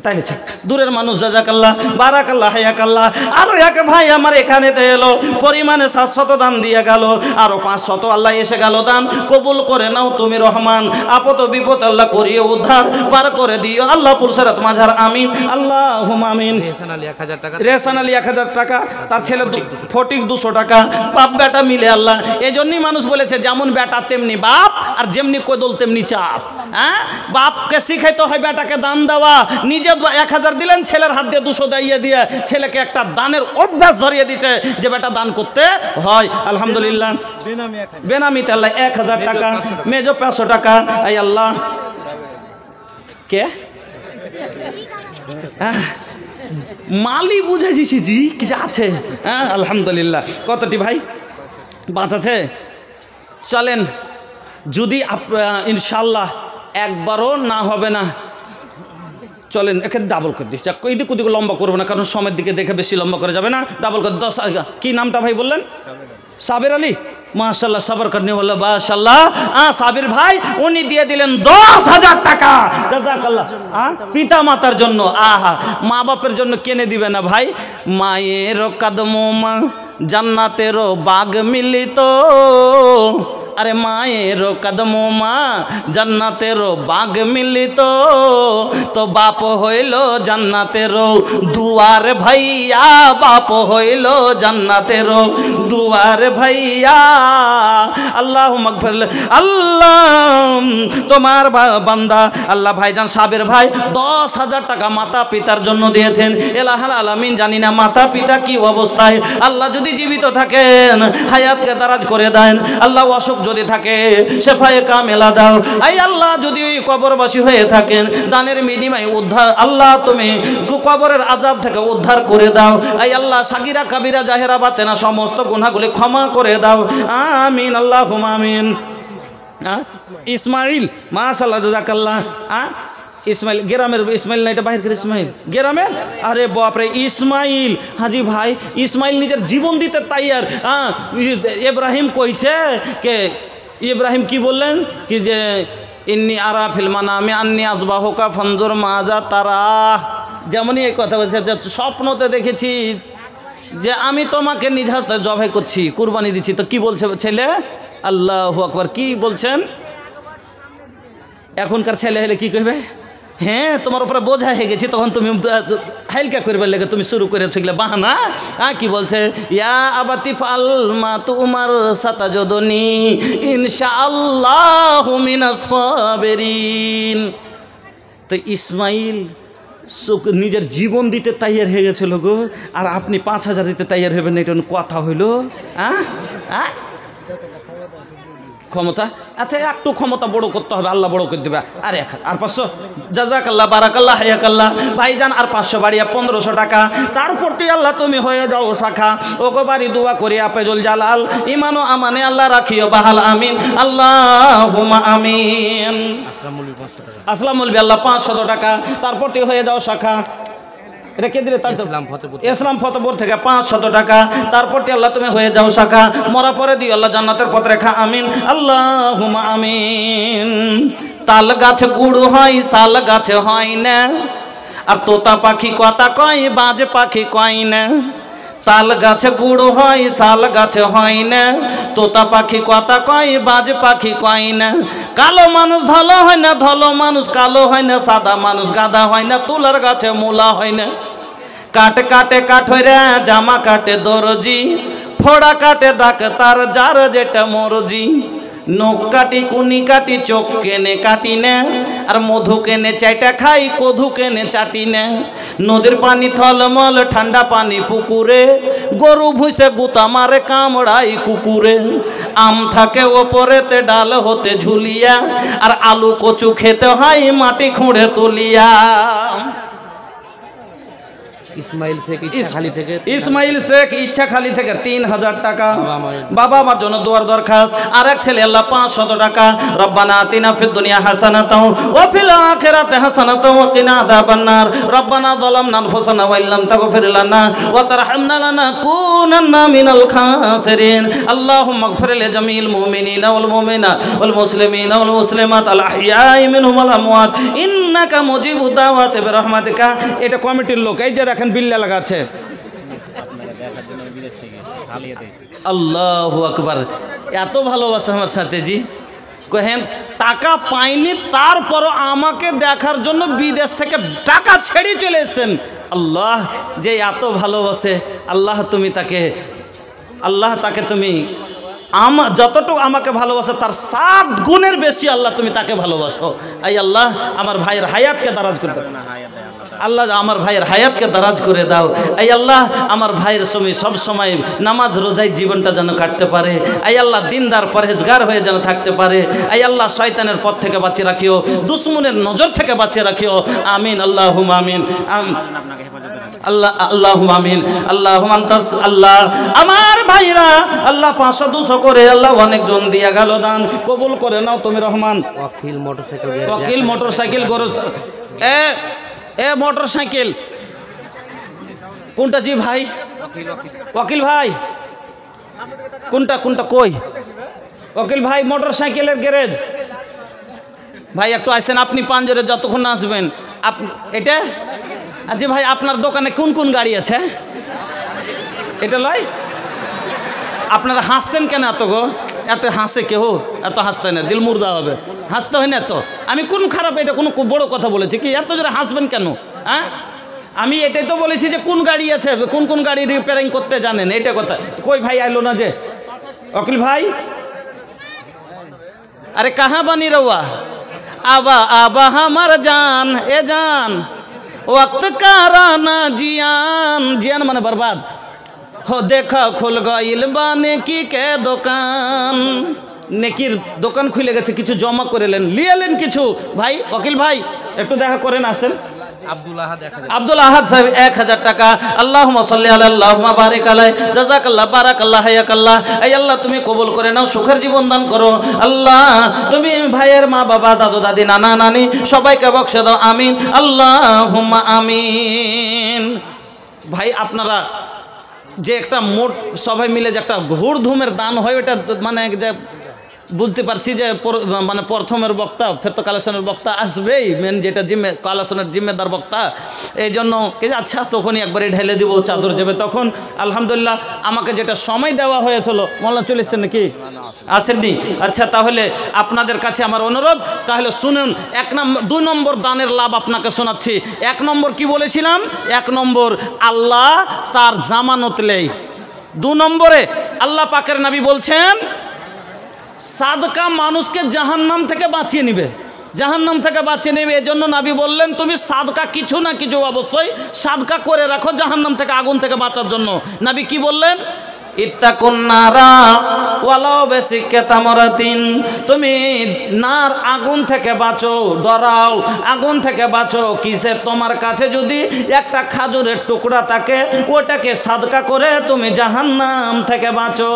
তাইলে চাক দূরের মানুষ জাযাকাল্লাহ বারাকাল্লাহ হায়াকাল্লাহ আরো এক ভাই আমার এখানেতে এলো পরিমাণে 700 দান দিয়ে গেল আরো 500 আল্লাহ এসে গেল দান কবুল করে নাও তুমি রহমান আপদ বিপদ আল্লাহ করিয়ে উদ্ধার পার করে দিও আল্লাহ পুরসরাত মাঝার আমিন আল্লাহুম্মা আমিন। রেসান আলী 1000 টাকা তার ছেলে ফটিক 200 টাকা বাপ বেটা মিলে আল্লাহ এজন্যই মানুষ বলেছে যেমন বেটা তেমনি বাপ আর যেমনি কোদল তেমনি চাপ হ্যাঁ বাপকে শিখাইতে হয় বেটাকে দান দেওয়া নিজে 1000 দিলেন ছেলের হাত দিয়ে 200 দাইয়ে দিয়ে ছেলেকে একটা দানের অভ্যাস ধরিয়ে দিয়েছে যে বেটা দান করতে হয় আলহামদুলিল্লাহ বেনামিতে আল্লাহ 1000 টাকা মেজো 500 টাকা আই আল্লাহ কে মালি বুঝে দিছি জি কি আছে হ্যাঁ আলহামদুলিল্লাহ কতটি ভাই 5 আছে চলেন যদি ইনশাআল্লাহ একবারও না হবে না চলেন একে ডাবল করে দিচ্ছি এদিক ওদিক লম্বা করবো না কারণ সময়ের দিকে দেখে বেশি লম্বা করা যাবে না ডাবল করে 10 কি নামটা ভাই বললেন সাবির আলী মাশাআল্লাহ সবর করনে वाला মাশাআল্লাহ সাবির ভাই উনি দিয়ে দিলেন 10000 টাকা জাযাকাল্লাহ পিতা মাতার জন্য আহা মা বাপের জন্য কেনে দিবে না ভাই মায়ের কদমোমা জান্নাতেরও বাগ মিলিত अरे माয়ের कदमों मा जन्नतेरो बाग मिलित तो बाप हইল जन्नतेरो दुआर भैया बाप हইল जन्नतेरो दुआर भैया अल्लाह मगफिर अल्लाह তোমার বান্দা আল্লাহ ভাইজান সাবির ভাই 10000 টাকা মাতা পিতার জন্য দিয়েছেন এলাহাল আলামিন জানি না মাতা পিতা কি অবস্থায় আল্লাহ যদি জীবিত থাকেন হায়াতকে দারাজ করে দেন আল্লাহ অসুখ যদি থাকে শেফায়ে কামেলা দাও আই আল্লাহ যদি কবরবাসী হয়ে থাকেন দানের বিনিময়ে উদ্ধার আল্লাহ তুমি কবরের আযাব থেকে উদ্ধার করে দাও আই আল্লাহ সাগীরা কাবীরা জাহেরা বাতেনা সমস্ত গুনাহগুলি ক্ষমা করে দাও আমিন আল্লাহুম্মা আমিন। ইসমাইল মাশাআল্লাহ জাযাকাল্লাহ ইসমাইল গ্রামের ইসমাইল না এটা বাইরের ইসমাইল গ্রামের আরে বাপরে ইসমাইল হাজি ভাই ইসমাইল নিজের জীবন দিতে তৈয়ার ইব্রাহিম কইছে কে ইব্রাহিম কি বললেন কি যে ইন্নী আরা ফিল মানামি আন্নী আযবাহুকা ফানজুর মাজা তারা যেমনই এই কথা বলছে যে স্বপ্নতে দেখেছি যে আমি তোমাকে নিজ হাতে জবাই করছি কুরবানি দিচ্ছি তো কি বলছে ছেলে আল্লাহু আকবার কি বলছেন এখনকার ছেলে হলে কি করবে হ্যাঁ তোমার উপরে বোঝা হয়ে গেছি তখন তুমি হালকা করবে লেগে তুমি শুরু করেছো এগুলো বাহানা কি বলছে ইয়া আবাতি ফাল মা তুমার সাতাজদনি ইনশাআল্লাহু মিনাস সাবিরিন। তো ইসমাইল নিজের জীবন দিতে তৈয়ার হয়ে গেছিল গো আর আপনি 5000 দিতে তৈয়ার হবেন এটা কথা হইল ক্ষমতা আচ্ছা একটু ক্ষমতা বড় করতে হবে আল্লাহ বড় করে দেবে আর 500 জাযাকাল্লাহ বারাকাল্লাহ হায়াকাল্লাহ ভাইজান আর 500 বাড়িয়া 1500 টাকা তারপরটি আল্লাহ তুমি হয়ে যাও শাখা ওগো বাড়ি দোয়া করি আপেজুল জালাল ইমানো আমানে আল্লাহ রাখিও বাহাল আমিন আল্লাহুম্মা আমিন। আসলাম বলবি আল্লাহ 500 টাকা তারপরটি হয়ে যাও শাখা এটা কে দিলে ইসলাম ফতেপুর থেকে 500 টাকা তারপরটি আল্লাহ তুমি হয়ে যাও শাখা মরা পরে দিও আল্লাহ জান্নাতের পথ রেখা আমিন আল্লাহুম্মা আমিন। তাল গাছে গুড় হয় শাল গাছে হয় না আর তোতা পাখি কথা কয় বাজ পাখি কয় না তাল গাছে গুড় হয় শাল গাছে হয় না তোতা পাখি কথা কয় বাজ পাখি কয় না কালো মানুষ ধলো হয় না ধলো মানুষ কালো হয় না সাদা মানুষ গাদা হয় না তুলার গাছে মূলা হয় না কাটে কাটে কাঠরে জামা কাটে দর্জি, ফোড়া কাটে ডাক্তার যার যেটা মরজি। নখ কাটি কুনি কাটি চোখ কেনে কাটি না, আর মধু কেনে চাইটা খাই কধু কেনে চাটি না। নদীর পানি থলমল ঠান্ডা পানি পুকুরে, গরু ভুষে গুতা মারে কামড়াই কুকুরে। আম থাকে ওপরেতে ডাল হতে ঝুলিয়া, আর আলু কচু খেতে হয় মাটি খুঁড়ে তুলিয়া। ইসমাইল শেখ ইচ্ছাখালী থেকে ইসমাইল শেখ ইচ্ছাখালী থেকে 3000 টাকা। বাবা আমার জন্য দোয়ার দরখাস্ত। আর এক ছেলে আল্লাহ 500 টাকা। রব্বানা আতিনা ফিদ দুনিয়া হাসানাতাও ওয়া ফিল আখিরাতি হাসানাতাও ওয়া কিনা আযাবান্নার। রব্বানা যালামনা আনফুসানা ওয়া ইল্লাম তাগফির লানা ওয়া তারহামনা লানাকুনান্না মিনাল খাসিরিন। আল্লাহুম্মা ইগফির লিজামিল মুমিনিনা ওয়াল মুমিনাত ওয়াল মুসলিমিনা ওয়াল মুসলিমাত আল আহইয়াই মিনহুম ওয়াল আমওয়াত ইন্নাকা মুজিবুদ দাওয়াতি বিরহমাতিকা। এটা কমিটির লোক, এই যে দেখেন বিল্লা লাগাচ্ছে। আল্লাহু আকবার, এত ভালোবাসা আমার সাথে জি। কহেন টাকা পাইনি তারপরও আমাকে দেখার জন্য বিদেশ থেকে টাকা ছেড়ে চলে এসেছেন। আল্লাহ যে এত ভালোবাসে, আল্লাহ তুমি তাকে, আল্লাহ তাকে তুমি যতটুকু আমাকে ভালোবাসে তার 7 গুণের বেশি আল্লাহ তুমি তাকে ভালোবাসো। এই আল্লাহ আমার ভাইয়ের হায়াতকে দারাজ করে দাও। আল্লাহ আমার ভাইয়ের হায়াতকে দারাজ করে দাও। এই আল্লাহ আমার ভাইয়ের সময় সব সময় নামাজ রোজায় জীবনটা যেন কাটতে পারে। এই আল্লাহ দিনদার পরহেজগার হয়ে যেন থাকতে পারে। এই আল্লাহ শয়তানের পথ থেকে বাঁচিয়ে রাখিও, দুশ্মনের নজর থেকে বাঁচিয়ে রাখিও। আমিন আল্লাহুম্মা আমিন। আল্লাহ আল্লাহুম্মা আমিন। আল্লাহুম্মা আনতাস আল্লাহ। আমার ভাইরা আল্লাহ 500-200 করে আল্লাহ অনেকজন দিয়া গেল দান, কবুল করে নাও তুমি রহমান। ওয়াকিল মোটরসাইকেল, ওয়াকিল মোটরসাইকেল গরজ এ মোটরসাইকেল কোনটা জি ভাই? ওয়াকিল ভাই কোনটা কোনটা কই? ওয়াকিল ভাই মোটরসাইকেলের গ্যারেজ ভাই একটু আসেন আপনি পাঞ্জরে যতক্ষণ আসবেন। এটা জি ভাই আপনার দোকানে কোন কোন গাড়ি আছে? এটা লয় আপনারা হাসছেন কেন এত গো? এত হাসে কেউ? এত হাসতে হয় না, দিল মুর্দা হবে, হাসতে হয় না এত। আমি কোন খারাপ এটা কোনো বড় কথা বলেছি কি? এত জোরে হাসবেন কেন? হ্যাঁ আমি এটাই তো বলেছি যে কোন গাড়ি আছে, কোন কোন গাড়ি রিপেয়ারিং করতে জানেন, এটা কথা। কই ভাই আইলো না যে? অকিল ভাই আরে কাহা বানি রওয়া আবা আবা হামার জান এ জান ওয়াক্ত কারানা জিয়ান। জিয়ান মানে বরবাদ हो देखा खुल गइल बा नेकी के দোকান। নেকির দোকান খুলে গেছে, কিছু জমা করে নেন, নিয়ে এলেন কিছু। ভাই ওকিল ভাই একটু দেখা করেন, আসেন। আব্দুল আহাদ সাহেব 1000 টাকা। আল্লাহুম্মা সাল্লি আলা আল্লাহুম্মা বারিক আলাই জাযাকাল্লাহ বারাকাল্লাহ হায়াকাল্লাহ। এই আল্লাহ তুমি কবুল করে নাও, সুখের জীবন দান করো। আল্লাহ তুমি ভাইয়ের মা বাবা দাদু দাদি নানা নানি সবাইকে বকশে দাও। আমিন আল্লাহুম্মা আমিন। ভাই আপনারা যে একটা মোট সবাই মিলে যে একটা ঘুরধুমের দান হয়, ওটা মানে যে বুঝতে পারছি যে মানে প্রথমের বক্তা ফের তো কালেকশনের বক্তা আসবেই, মেন যেটা কালেকশনের জিম্মেদার বক্তা, এই জন্য আচ্ছা তখনই একবারে ঢেলে দিব চাদর যাবে তখন। আলহামদুলিল্লাহ আমাকে যেটা সময় দেওয়া হয়েছিল, মোল্লা চলে এসছেন নাকি? আসেননি? আচ্ছা তাহলে আপনাদের কাছে আমার অনুরোধ, তাহলে শুনুন। 2 নম্বর দানের লাভ আপনাকে শোনাচ্ছি। 1 নম্বর কি বলেছিলাম? 1 নম্বর আল্লাহ তার জামানত লেই। 2 নম্বরে আল্লাহ পাকের নবী বলছেন সাদকা মানুষকে জাহান্নাম থেকে বাঁচিয়ে নেবে, জাহান্নাম থেকে বাঁচিয়ে নেবে। এজন্য নবী বললেন তুমি সাদকা কিছু না কিছু অবশ্যই সাদকা করে রাখো জাহান্নাম থেকে, আগুন থেকে বাঁচার জন্য। নবী কি বললেন? ইত্তাকুন নারা ওয়ালাউ বিশিক্কি তামরাতিন। তুমি নার আগুন থেকে বাঁচো, ডরাও, আগুন থেকে বাঁচো। কিসের? তোমার কাছে যদি একটা খাজুরের টুকরা থাকে, ওটাকে সাদকা করে তুমি জাহান্নাম থেকে বাঁচো।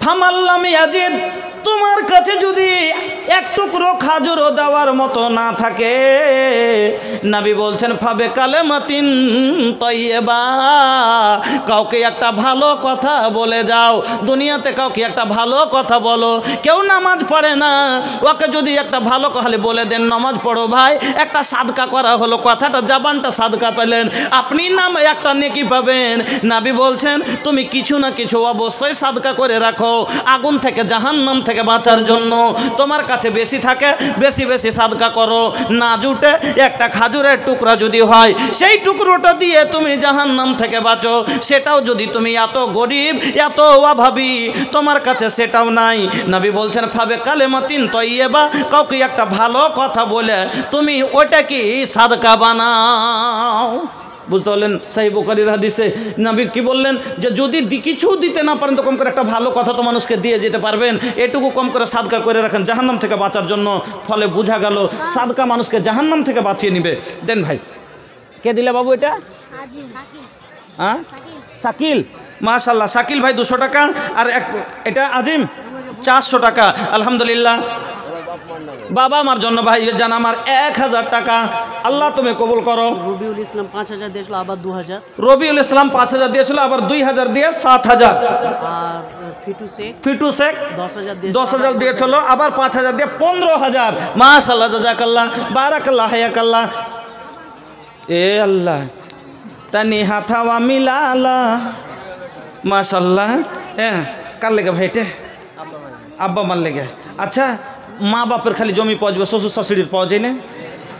ফামাল্লাম ইয়াজিদ, তোমার কাছে যদি এক টুকরো খাজুরও দেওয়ার মতো না থাকে, নবী বলছেন ফাবে কালেমাতিন তাইয়্যিবা, কাউকে একটা ভালো কথা বলে যাও। দুনিয়াতে কাউকে একটা ভালো কথা বলো। কেউ নামাজ পড়ে না, ওকে যদি একটা ভালো কথা বলে দেন নামাজ পড়ো ভাই, একটা সাদকা করা হলো, কথাটা জবানটা সাদকা পেলেন, আপনি নাম একটা নেকি পাবেন। নবী বলছেন তুমি কিছু না কিছু অবশ্যই সাদকা করে রাখো, আগুন থেকে জাহান্নাম থেকে থেকে বাঁচার জন্য তোমার কাছে বেশি থাকে বেশি বেশি সাদকা করো, না জুটে একটা খাজুরের টুকরা যদি হয় সেই টুকরোটা দিয়ে তুমি জাহান্নাম থেকে বাঁচো। সেটাও যদি তুমি এত গরিব এত অভাবী তোমার কাছে সেটাও নাই, নবী বলছেন ফাবে কালেমাতিন তয়্যিবা, কাউকে একটা ভালো কথা বলে তুমি ওটা কি সাদকা বানাও। বুঝতে পারলেন? সহিহ বুখারীর হাদিসে নবী কি বললেন যে যদি কিছু দিতে না পারেন তো কম করে একটা ভালো কথা তো মানুষকে দিয়ে যেতে পারবেন, এটুকু কম করে সাদকা করে রাখেন জাহান্নাম থেকে বাঁচার জন্য। ফলে বোঝা গেল সাদকা মানুষকে জাহান্নাম থেকে বাঁচিয়ে নেবে। দেন ভাই, কে দিলে বাবু এটা? হ্যাঁ শাকিল, মাশাআল্লাহ শাকিল ভাই 200 টাকা, আর এটা আজিম 400 টাকা। আলহামদুলিল্লাহ। বাবা আমার জন্য ভাই জান আমার 1000 টাকা, আল্লাহ তুমি কবুল করো। রবিউল ইসলাম 5000 দিয়েছিল, আবার 2000। রবিউল ইসলাম 5000 দিয়েছিল, আবার 2000 দিয়ে 7000। আর ফিটু শেখ 10000 দিয়েছিল, আবার 5000 দিয়ে 15000। মাশাআল্লাহ, জাযাকাল্লাহ, বারাকাল্লাহ, হায়াকাল্লাহ। এ আল্লাহ তানি হাথাওয়া মিলালা, মাশাআল্লাহ। হ্যাঁ, কার লেগে ভাই এটা? আব্বা মার লেগে। আচ্ছা, মা বাপের খালি জমি পাওয়া যাবে, শ্বশুর শাশুড়ির পাওয়া যায় না?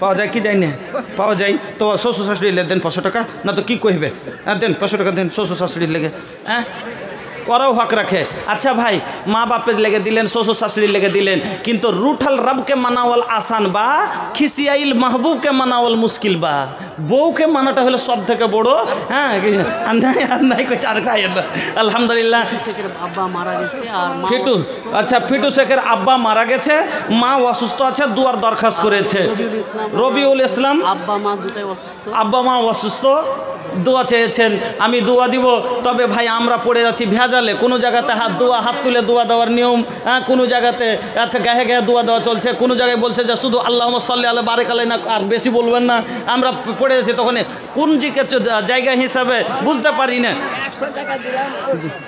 পাওয়া যায় কি যায় না? পাওয়া যায়। তো শ্বশুর শাশুড়ি দেন 500 টাকা, না তো কি কইবে? হ্যাঁ দেন 500 টাকা দেন শ্বশুর শাশুড়ির লেগে। হ্যাঁ, ওরাও হক রাখে। আচ্ছা ভাই, মা বাপের লেগে দিলেন, শ্বশুর শাশুড়ির লেগে দিলেন, কিন্তু রুঠাল রবকে মানাওয়াল আসান বা খিসিয়াইল মাহবুবকে মানাওয়াল মুশকিল বা বউকে মানাটা হলো সব থেকে বড়। হ্যাঁ, আলহামদুলিল্লাহ। আব্বা মারা গেছে আর ফিটু, আচ্ছা ফিটু শেখের আব্বা মারা গেছে, মা অসুস্থ আছে, দুয়ার দরখাস্ত করেছে। রবিউল ইসলাম আব্বা মা দুটাই অসুস্থ, আব্বা মা অসুস্থ, দোয়া চেয়েছেন, আমি দোয়া দিব। তবে ভাই আমরা পড়ে আছি ভেজালে, কোনো জায়গাতে হাত তুলে দোয়া দেওয়ার নিয়ম, হ্যাঁ কোনো জায়গাতে আচ্ছা গায়ে গায়ে দোয়া দেওয়া চলছে, কোনো জায়গায় বলছে যে শুধু আল্লাহুম্মা সাল্লি আলা বারিক আলাইহি না, আর বেশি বলবেন না। আমরা পড়ে আছি তখন কোন জায়গা হিসাবে বুঝতে পারি না।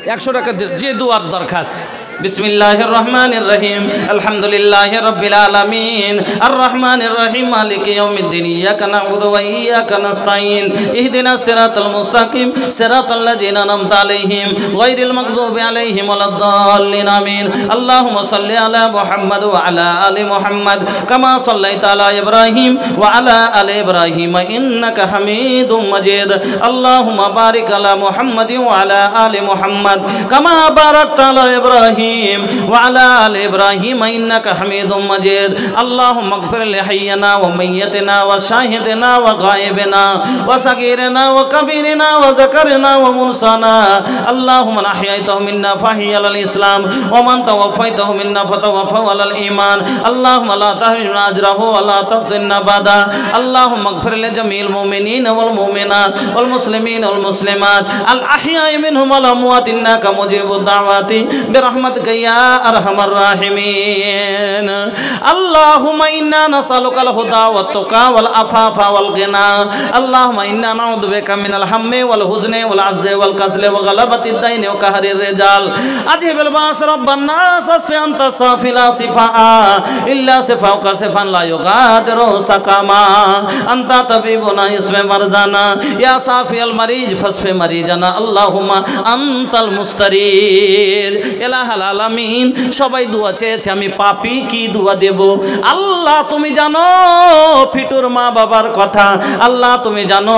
100 টাকা যে দোয়ার দরখাস্ত। বিসমিল্লাহির রহমানির রহিম, আলহামদুলিল্লাহি রাব্বিল আলামিন, আর রহমানির রহিম, মালিকি ইয়াউমিদ্দিন, ইয়াকা না'বুদু ওয়া ইয়াকা নাস্তাঈন, ইহদিনাস সিরাতাল মুস্তাকিম, সিরাতাল লাযিনা আন'আমতা আলাইহিম, গায়রিল মাগযুবি আলাইহিম ওয়ালাদ-দাল্লিন, আমিন। আল্লাহুম্মা সাল্লি আলা মুহাম্মাদ ওয়া আলা আলি মুহাম্মাদ কামা সাল্লাইতা আলা ইব্রাহিম ওয়া আলা আলি ইব্রাহিম ইন্নাকা হামিদুম মাজিদ। আল্লাহুম্মা বারিক আলা মুহাম্মাদ ওয়া আলা আলি মুহাম্মাদ কামা বারাকতা আলা ইব্রাহিম وعلى آل إبراهيم إنك حميد مجيد. اللهم اغفر لحينا وميتنا وشاهدنا وغائبنا وصغيرنا وكبيرنا وذكرنا وأنثانا. اللهم من أحييته منا فأحيه على الإسلام ومن توفيته منا فتوفه على الإيمان. اللهم لا تحرمنا أجره ولا تفتنا بعده. اللهم اغفر لجميع المؤمنين والمؤمنات والمسلمين والمسلمات الأحياء منهم والأموات إنك مجيب الدعوات برحمتك يا أرحم الراحمين. اللهم إنا نسألك الهدى والتقى والعفاف والغنى. اللهم إنا نعوذ بك من الهم والحزن والعجز والكسل وغلبة الدين وقهر الرجال. أذهب البأس رب الناس اشف أنت الشافي لا شفاء إلا شفاؤك شفاء لا يغادر سقما. أنت طبيبنا اشف مرضانا يا شافي المريض فاشف مريضنا. اللهم أنت المستريد. এলাহাল আলামিন, সবাই দোয়া চেয়েছে, আমি পাপি কি দোয়া দেব? আল্লাহ তুমি জানো ফিটুর মা বাবার কথা, আল্লাহ তুমি জানো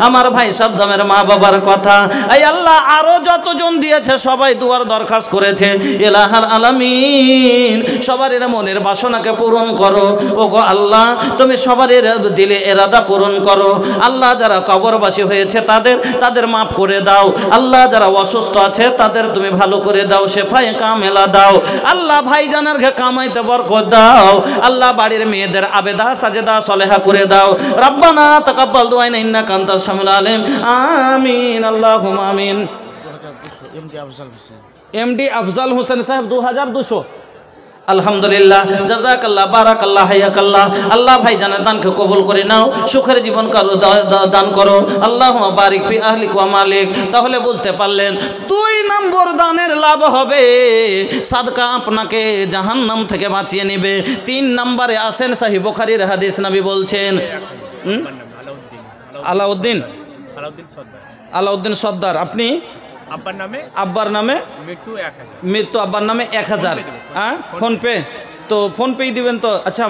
আমার ভাই সাদ্দামের মা বাবার কথা। এই আল্লাহ আরো যতজন দিয়েছে সবাই দোয়ার দরখাস্ত করেছে, এলাহাল আলামিন সবার মনের বাসনাকে পূরণ করো। ওগো আল্লাহ তুমি সবার দিলে এরাদা পূরণ করো। আল্লাহ যারা কবরবাসী হয়েছে তাদের মাফ করে দাও। আল্লাহ যারা অসুস্থ আছে তাদের তুমি ভালো করে দাও, শেফায়ে কামেলা দাও। আল্লাহ ভাইজানের কামাইতে বরকত দাও। আল্লাহ বাড়ির মেয়েদের আবেদা সাজেদা সলেহা করে দাও। রব্বানা তাকাব্বাল দুআনা ইন্নাকা আনতাস সামিউল আলিম। আমিন, আল্লাহুম্মা আমিন। এমডি আফজাল হোসেন সাহেব 2200। আলহামদুলিল্লাহ, জাযাকাল্লাহ, বারাকাল্লাহ, হায়াকাল্লাহ। আল্লাহ ভাইজানের দানকে কবুল করে নাও, সুখের জীবন কারো দান করো। আল্লাহুম্মা বারিক ফি আহলিক ওয়া মালিক। তাহলে বুঝতে পারলেন 2 নম্বর দানের লাভ হবে সাদকা আপনাকে জাহান্নাম থেকে বাঁচিয়ে নেবে। 3 নম্বরে আসেন সহিহ বুখারীর হাদিস, নবী বলছেন আলাউদ্দিন সর্দার, আপনি আব্বার নামে আব্বার নামে মৃত্যু 1000 মৃত্যু আব্বার নামে 1000। হ্যাঁ ফোনপে তো ফোনপেই দিবেন তো। আচ্ছা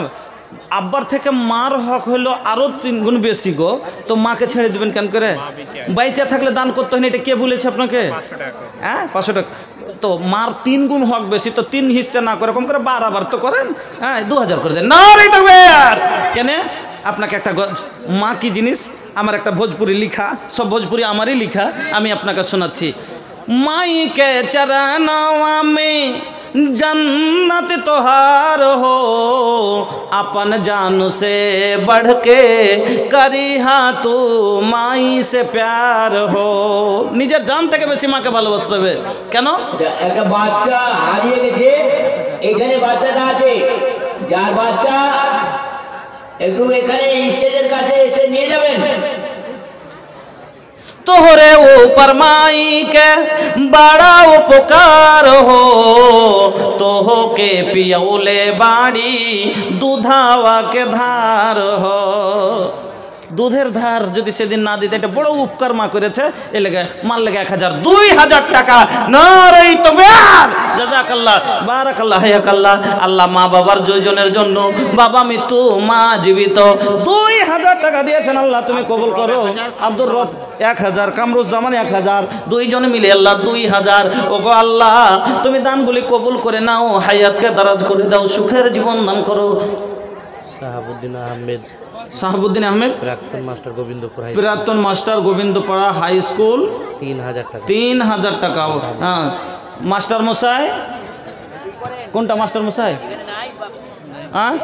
আব্বার থেকে মার হক হলো আরও 3 গুণ বেশি গো, তো মাকে ছেড়ে দিবেন কেন করে? বাইচা থাকলে দান করতে হয় না, এটা কে বলেছে আপনাকে? 500 টাকা। হ্যাঁ 500 টাকা। তো মার 3 গুণ হক বেশি, তো 3 হিস্সা না করে কম করে 12 বার তো করেন। হ্যাঁ 2000 করে দেন না রে তবে আর কেন? আপনাকে একটা মা কি জিনিস, আমার একটা ভোজপুরি লিখা, সব ভোজপুরি আমারই লিখা, আমি আপনাকে শোনাচ্ছি। माई के चरणवा में जन्नत तोहार हो, अपन जान से बढ़ के करिहा तू माई से प्यार हो। निजेर जान থেকে বেশি মাকে ভালোবাসতে হবে। কেন? একটা বাচ্চা হারিয়ে গেছে, এখানে বাচ্চাটা আছে, যার বাচ্চা একটু এখানে স্টেজের কাছে এসে নিয়ে যাবেন। तोहरे ऊपर माई के बड़ा उपकार हो, तोहो के पियौले बाड़ी दूधावा के धार हो। দুধের ধার যদি সেদিন না দিতে, এটা বড় উপকার মা করেছে। এ লেগে মার লেগে 1000 2000 টাকা নারী তকবীর জাযাকাল্লাহ বারাকাল্লাহ হায়াকাল্লাহ। আল্লাহ মা বাবার জয়জনের জন্য, বাবা মৃত্যু মা জীবিত, 2000 টাকা দিয়েছেন। আল্লাহ তুমি কবুল করো। আব্দুর রব 1000, কামরুজ্জামান 1000, দুইজনে মিলে আল্লাহ 2000। ওগো আল্লাহ তুমি দানগুলি কবুল করে নাও, হায়াতকে দারাজ করে দাও, সুখের জীবন দান করো। শাহাবুদ্দিন আহমেদ, শাহাবুদ্দিন আহমেদ, প্রাক্তন মাস্টার গোবিন্দপুর হাই, প্রাক্তন মাস্টার গোবিন্দপাড়া হাই স্কুল, 3000 টাকা। 3000 টাকা। হ্যাঁ মাস্টার মশাই, কোনটা মাস্টার মশাই? হ্যাঁ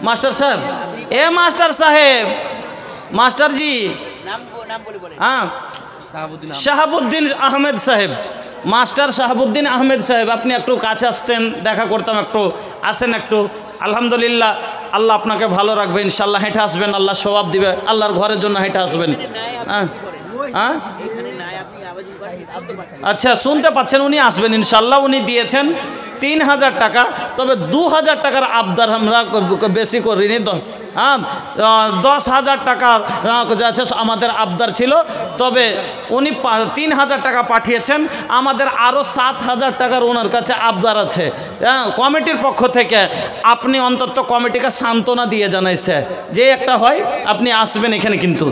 মাস্টার সাহেব, এ মাস্টার সাহেব, মাস্টার জি, হ্যাঁ শাহাবুদ্দিন আহমেদ সাহেব, মাস্টার শাহাবুদ্দিন আহমেদ সাহেব, আপনি একটু কাছে আসতেন, দেখা করতাম, একটু আসেন একটু। আলহামদুলিল্লাহ, আল্লাহ আপনাকে ভালো রাখবে ইনশাল্লাহ। হেঁটে আসবেন, আল্লাহ সওয়াব দিবে, আল্লাহর ঘরের জন্য হেঁটে আসবেন। হ্যাঁ হ্যাঁ আচ্ছা শুনতে পাচ্ছেন, উনি আসবেন ইনশাল্লাহ। উনি দিয়েছেন 3000 টাকা, তবে 2000 টাকার আবদার আমরা বেশি করিনি। হ্যাঁ 10,000 টাকার আছে আমাদের আবদার ছিল, তবে উনি 3000 টাকা পাঠিয়েছেন। আমাদের আরও 7000 টাকার ওনার কাছে আবদার আছে। হ্যাঁ কমিটির পক্ষ থেকে আপনি অন্তত কমিটিকে সান্ত্বনা দিয়ে জানাইছে যে একটা হয় আপনি আসবেন এখানে কিন্তু।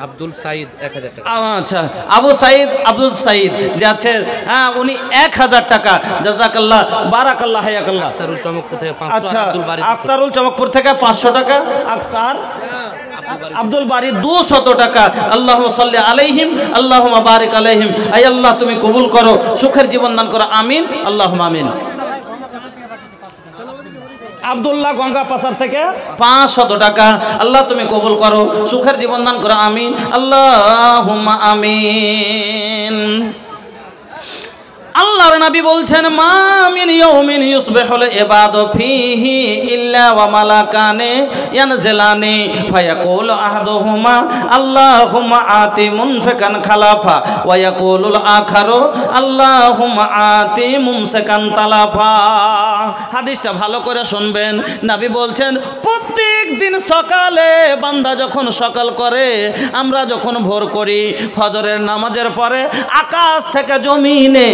আব্দুল সাইদ 1000 টাকা। আচ্ছা আবু সাইদ, আব্দুল সাইদ যে আছে, হ্যাঁ উনি 1000 টাকা। জাযাকাল্লাহ বারাকাল্লাহ হায়াকাল্লাহ। আখতারুল চমকপুর থেকে 500। আচ্ছা আব্দুল বারী, আখতারুল চমকপুর থেকে 500 টাকা। আখতার আব্দুল বারী 200 টাকা। আল্লাহুম্মা সাল্লি আলাইহিম আল্লাহুম্মা বারিক আলাইহিম। আয় আল্লাহ তুমি কবুল করো, সুখের জীবন দান করো, আমিন আল্লাহুম্মা আমিন। আব্দুল্লাহ গঙ্গা পাসার থেকে 500 টাকা। আল্লাহ তুমি কবুল করো, সুখের জীবন দান করো, আমিন আল্লাহুম্মা আমিন। আল্লাহর নবী বলছেন, মা মিন ইয়াউমিন ইউসবিহুল ইবাদু ফীহি ইল্লা ওয়া মালাকানে ইয়ানজিলানি ফায়াকুলু আহাদুহুমা আল্লাহুম্মা আতি মুনফিকান খালাফা ওয়া ইয়াকুলুল আখারু আল্লাহুম্মা আতি মুমসিকান তালাফা। হাদিসটা ভালো করে শুনবেন। নবী বলছেন, প্রত্যেক দিন সকালে বান্দা যখন সকাল করে, আমরা যখন ভোর করি, ফজরের নামাজের পরে আকাশ থেকে জমিনে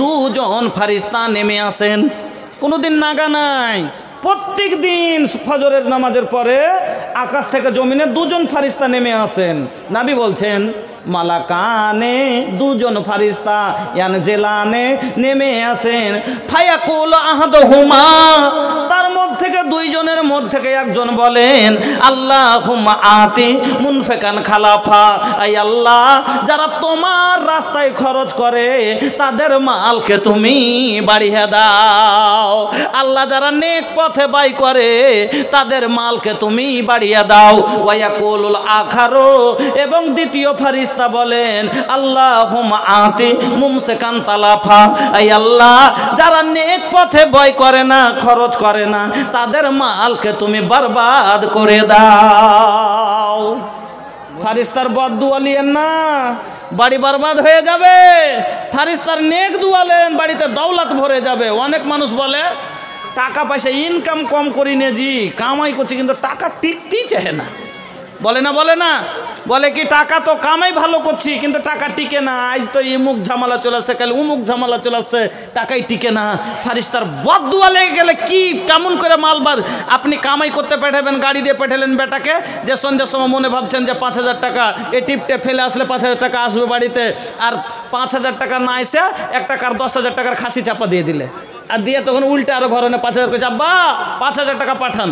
দুজন ফারিস্তা নেমে আসেন। কোনোদিন নাগা নাই, প্রত্যেক দিন ফজরের নামাজের পরে আকাশ থেকে জমিনে দুজন ফারিস্তা নেমে আসেন। নবী বলছেন, মালাকানে দুজন ফারিস্তা ইয়ানজিলানে নেমে আসেন। ফায়াকুল আহাদুহুমা, তার মধ্যে থেকে দুইজনের মধ্যে থেকে একজন বলেন, আল্লাহুম্মা আতি মুনফিকান খালাফা, আই আল্লাহ যারা তোমার রাস্তায় খরচ করে তাদের মালকে তুমি বাড়িয়ে দাও। আল্লাহ যারা নেক পথে ব্যয় করে তাদের মালকে তুমি বাড়িয়ে দাও। ওয়ায়াকুলুল আখারু, এবং দ্বিতীয় ফারিস্তা বলেন, আল্লাহুম্মা আতি মুমসিকান তালাফা, এই আল্লাহ যারা নেক পথে ব্যয় করে না, খরচ করে না, তাদের মালকে তুমি বরবাদ করে দাও। ফারিস্তার বদদুয়া লিয়েন না, বাড়ি বরবাদ হয়ে যাবে। ফারিস্তার নেক দুয়ালেন, বাড়িতে দৌলত ভরে যাবে। অনেক মানুষ বলে টাকা পয়সা ইনকাম কম করি নে জি, কামাই করছি কিন্তু টাকা টিকতেই চাহে না। বলে না, বলে না, বলে কি টাকা তো কামাই ভালো করছি কিন্তু টাকা টিকে না, আজ তো ইমুক ঝামেলা চলে আসছে, কাল উমুক ঝামেলা চলে আসছে, টাকাই টিকে না। ফারিস্তার বদদুয়া লেগে গেলে কি কেমন করে মালবার আপনি কামাই করতে পাঠাবেন, গাড়ি দিয়ে পাঠালেন বেটাকে, যে সন্ধ্যের সময় মনে ভাবছেন যে 5,000 টাকা এ টিপটে ফেলে আসলে 5,000 টাকা আসবে বাড়িতে, আর 5,000 টাকা না এসে 1 টাকার 10,000 টাকার খাসি চাপা দিয়ে দিলে, আর দিয়ে তখন উল্টে আরো ঘরে 5,000 করে আব্বা 5,000 টাকা পাঠান,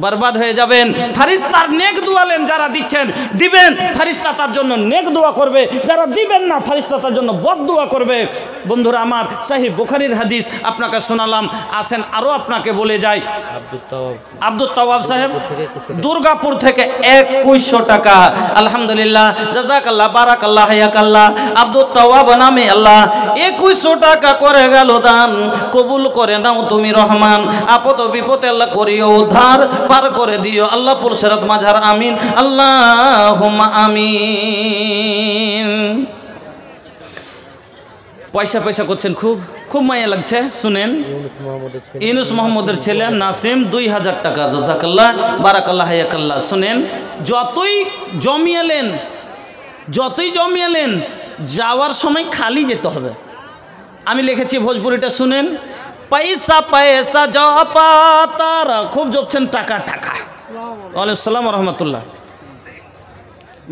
বরবাদ হয়ে যাবেন। ফারিস্তার নেক দোয়ালেন, যারা দিচ্ছেন দিবেন ফারিস্তা তার জন্য নেক দোয়া করবে, যারা দিবেন না ফারিস্তা তার জন্য বদদোয়া করবে। বন্ধুরা আমার, সহিহ বুখারীর হাদিস আপনাকে শোনালাম, আসেন আরও আপনাকে বলে যাই। আব্দুল তাওয়াব সাহেব দুর্গাপুর থেকে 2100 টাকা, আলহামদুলিল্লাহ, জাযাকাল্লাহ, বারাকাল্লাহ, হায়াকাল্লাহ। আব্দুল তাওয়াব নামে আল্লাহ 2100 টাকা করে গেল দান, কবুল করে নাও তুমি রহমান, আপদ বিপদে আল্লাহ করিও উদ্ধার, পার করে দিও আল্লাহ পুরসরাত মাঝার, আমিন আল্লাহুম্মা আমিন। পয়সা পয়সা করছেন, খুব খুব মায়া লাগছে, শুনেন। ইউনুস মোহাম্মদের ছেলে নাসিম 2000 টাকা, জাযাকাল্লাহ, বারাকাল্লাহ, হায়াকাল্লাহ। শুনেন, যতই জমিয়ালেন যাওয়ার সময় খালি যেতে হবে। আমি লিখেছি ভোজপুরিটা, শুনেন। পয়সা পয়সা জপা তারা, খুব জপছেন টাকা টাকা। ওয়ালাইকুম সালাম রহমতুল্লাহ।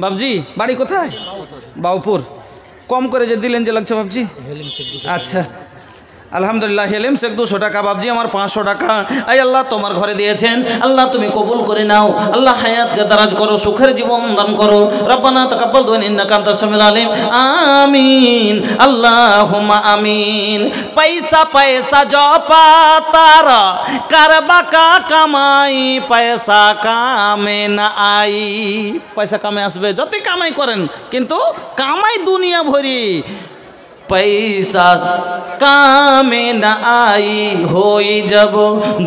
বাবজি বাড়ি কোথায়? বাউপুর। কম করে যে দিলেন যে লাগছে বাবজি। আচ্ছা, আলহামদুলিল্লাহ। হেলেম শেখ 200 টাকা, বাবজি আমার 500 টাকা। আই আল্লাহ তোমার ঘরে দিয়েছেন, আল্লাহ তুমি কবুল করে নাও, আল্লাহ হায়াতকে দারাজ করো, সুখের জীবন দান করো। রব্বানা তাকাব্বাল দুআ ইন্নাকা আনতাস সামিউল আলিম, আমিন আল্লাহুম্মা আমিন। পয়সা পয়সা জপা তারা, করবা কা কামাই, পয়সা কামে না আই। পয়সা কামে আসবে, যতই কামাই করেন, কিন্তু কামাই দুনিয়া ভরি, पैसा कामे न आई, होई जब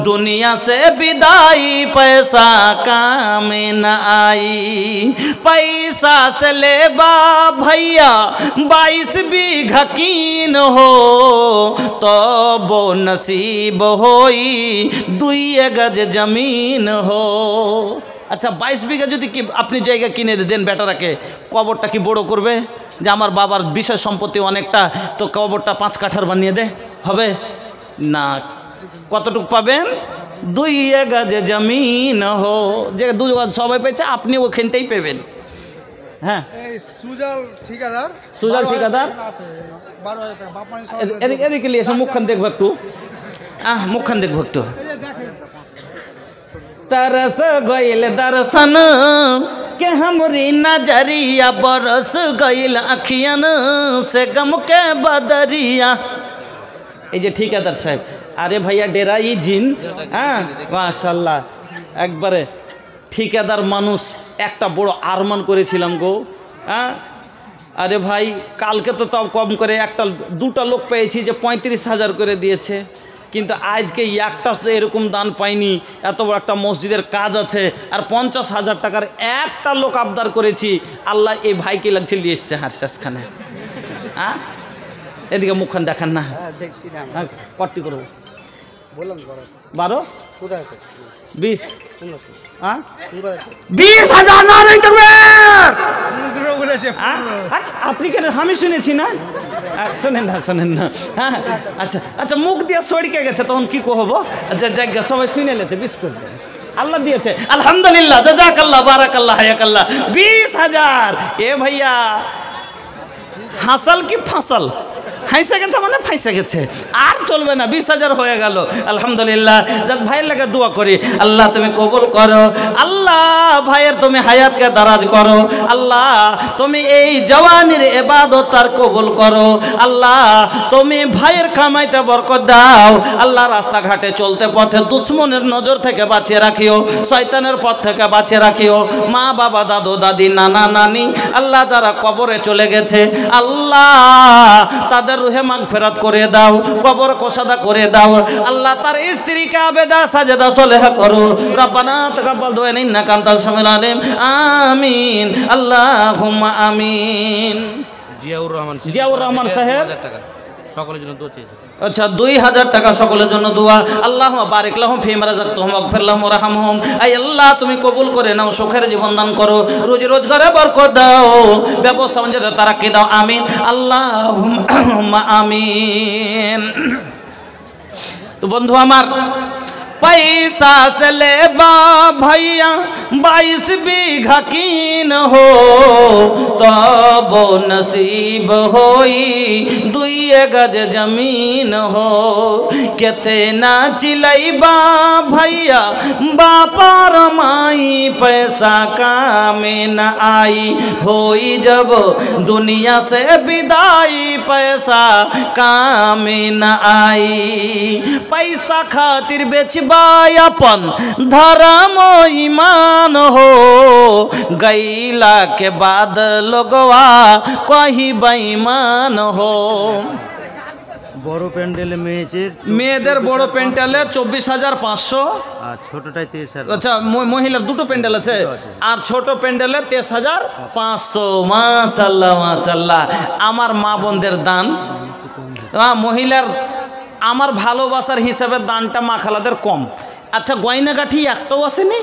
दुनिया से विदाई, पैसा कामे न आई। पैसा से लेबा भैया 22 बीघा कीन हो, तो वो नसीब होई 2 गज जमीन हो। আচ্ছা, 22 বিঘা যদি কি আপনি জায়গা কিনে দেন বেটারাকে, কবরটা কি বড় করবে? যে আমার বাবার বিশেষ সম্পত্তি অনেকটা, তো কবরটা 5 কাঠার বানিয়ে দে, হবে না। কতটুকু পাবেন? 2 গজ জমিন হো, যে 2 গজ সবাই পেয়েছে, আপনি ওখানটাই পেবেন। হ্যাঁ, সুজাল ঠিকাদার এদিকে নিয়ে এসে মুখখান দেখবো একটু, মুখখান দেখবো একটু। तरस गइल दर्शन के हमरी नजरिया, बरस गइल अखियन से गम के बदरिया। এই যে ঠিকাদার সাহেব, আরে ভাইয়া ডেরাই জিন, হ্যাঁ মাশাআল্লাহ, একবারে ঠিকাদার মানুষ। একটা বড় আরমান করেছিলাম গো, হ্যাঁ। আরে ভাই কালকে তো তাও কম করে 1-2টা লোক পেয়েছি যে 35,000 করে দিয়েছে, কিন্তু আজকে একটা এরকম দান পাইনি। এত বড় একটা মসজিদের কাজ আছে, আর 50,000 টাকার একটা লোক আবদার করেছি। আল্লাহ এই ভাইকে লাগছে দিয়ে এসছে হার শেষখানে। হ্যাঁ, এদিকে মুখখান দেখান না, কটি করবো 12 20, হ্যাঁ 20,000 না নেই তো আপনি কেন? আমি শুনেছি না, শোনেন না। হ্যাঁ আচ্ছা আচ্ছা, মুখ দিয়ে সড়কে গেছে, তখন কি কহবো? আচ্ছা জায়গা সবাই শুনে লেছে, বিস্কুট আল্লাহ দিয়েছে, আলহামদুলিল্লাহ, জাযাকাল্লাহ, বারাকাল্লাহ, হায়াকাল্লাহ। 20,000। এ ভাইয়া হাসাল কি ফাঁসাল? হাইসে গেছে মানে ফাইসে গেছে, আর চলবে না। 20,000 হয়ে গেল, আলহামদুলিল্লাহ। যার ভাইয়ের লাগে দোয়া করি, আল্লাহ তুমি কবুল করো, আল্লাহ ভাইয়ের তুমি হায়াতকে দারাজ করো, আল্লাহ তুমি এই জওয়ানির ইবাদত আর কবুল করো, আল্লাহ তুমি ভাইয়ের কামাইতে বরকত দাও, আল্লাহ রাস্তাঘাটে চলতে পথে দুশ্মনের নজর থেকে বাঁচিয়ে রাখিও, শয়তানের পথ থেকে বাঁচিয়ে রাখিও। মা বাবা, দাদু দাদি, নানা নানি, আল্লাহ যারা কবরে চলে গেছে, আল্লাহ তাদের রুহে মাগফিরাত করে দাও, কবর কোসাদা করে দাও, আল্লাহ তার স্ত্রীকে আবেদা সাজেদা সলেহা করো। রব্বানা তাকাব্বাল দুআ ইন্নাকা আনতাস সামিউল আলিম, আমিন আল্লাহুম্মা আমিন। জিয়াউর রহমান সাহেব সকলের জন্য দোয়া চেয়েছে। আচ্ছা 2000 টাকা সকলের জন্য দোয়া। আল্লাহ বারিক লাহুম ফিমা রাযাকতাহুম ওয়াগফির লাহুম ওয়ারহামহুম। আয় আল্লাহ তুমি কবুল করে নাও, সুখের জীবন দান করো, রুজি রোজগারে বরকত দাও, ব্যবসা বাণিজ্যে তারাক্কি দাও, আমিন আল্লাহুম্মা আমিন। তো বন্ধু আমার, पैसा से ले बा भैया 22 बीघा कीन हो, तब नसीब होई 2 गज जमीन हो। कितना चिलैबा भैया बापर माई, पैसा काम न आई, होई जब दुनिया से विदाई, पैसा काम न आई। पैसा खातिर बेचबा अपन धर्म ईमान हो, गईला के बाद लोगवा कहीं बेईमान हो। বড় প্যান্ডেলে মেয়েদের বড় প্যান্ডেলে 24,500 আর ছোটটাই 23,000। আচ্ছা মহিলার দুটো প্যান্ডেল আছে, আর ছোট প্যান্ডেলে 23,500। মাশাআল্লাহ মাশাআল্লাহ। আমার মা বোনদের দান, মহিলার আমার ভালোবাসার হিসাবে দানটা মা খালাদের কম। আচ্ছা গয়নাগাঠি একটাও আসেনি?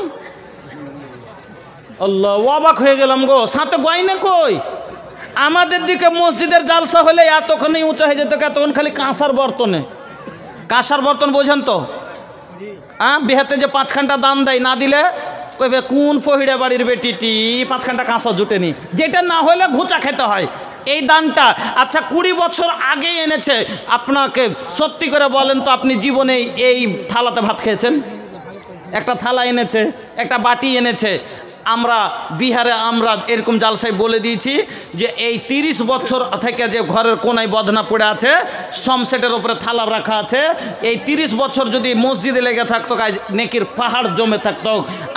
আল্লাহ অবাক হয়ে গেলাম গো, সাথে গয়না কই? আমাদের দিকে মসজিদের জালসা হলে এতখানি উঁচা হয়ে যেত, তখন খালি কাঁসার বর্তনে। কাঁসার বর্তন বোঝেন তো? হ্যাঁ, বিহাতে যে 5 খানটা দান দেয়, না দিলে কইবে কোন ফহিড়া বাড়ির বেটিটি 5 খানটা কাঁসা জুটেনি, যেটা না হলে ঘুচা খেতে হয় এই দানটা। আচ্ছা 20 বছর আগে এনেছে, আপনাকে সত্যি করে বলেন তো আপনি জীবনে এই থালাতে ভাত খেয়েছেন? একটা থালা এনেছে, একটা বাটি এনেছে। আমরা বিহারে আমরা এরকম জালসাই বলে দিয়েছি যে এই 30 বছর থেকে যে ঘরের কোনায় বদনা পড়ে আছে, সমসেটের উপরে থালা রাখা আছে, এই 30 বছর যদি মসজিদে লেগে থাকতো নেকির পাহাড় জমে থাকতো।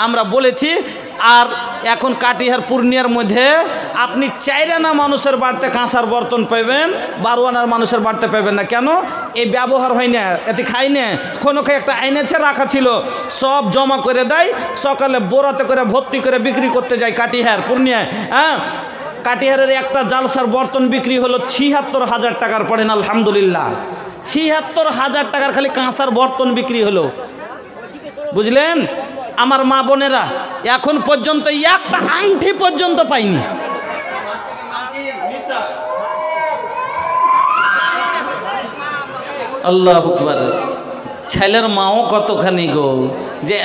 আমরা বলেছি। আর এখন কাটিহার পূর্ণিয়ার মধ্যে আপনি 4 আনা মানুষের বাড়িতে কাঁসার বর্তন পাইবেন, 12 আনার মানুষের বাড়িতে পাইবেন না। কেন? এই ব্যবহার হয় না, এতে খাই না। কোনো একটা এনেছে রাখা ছিল, সব জমা করে দেয়, সকালে বোরাতে করে ভর্তি করে বিক্রি করতে যায় কাটিহার পূর্ণিয়ায়। হ্যাঁ, কাটিহারের একটা জালসার বর্তন বিক্রি হলো 76,000 টাকার। পড়েন আলহামদুলিল্লাহ, 76,000 টাকার খালি কাঁসার বর্তন বিক্রি হলো। বুঝলেন আমার মা বোনেরা? এখন পর্যন্ত একটা আংটি পর্যন্ত পাইনি। আল্লাহু আকবার। ছেলের মাও কতখানি গো, যে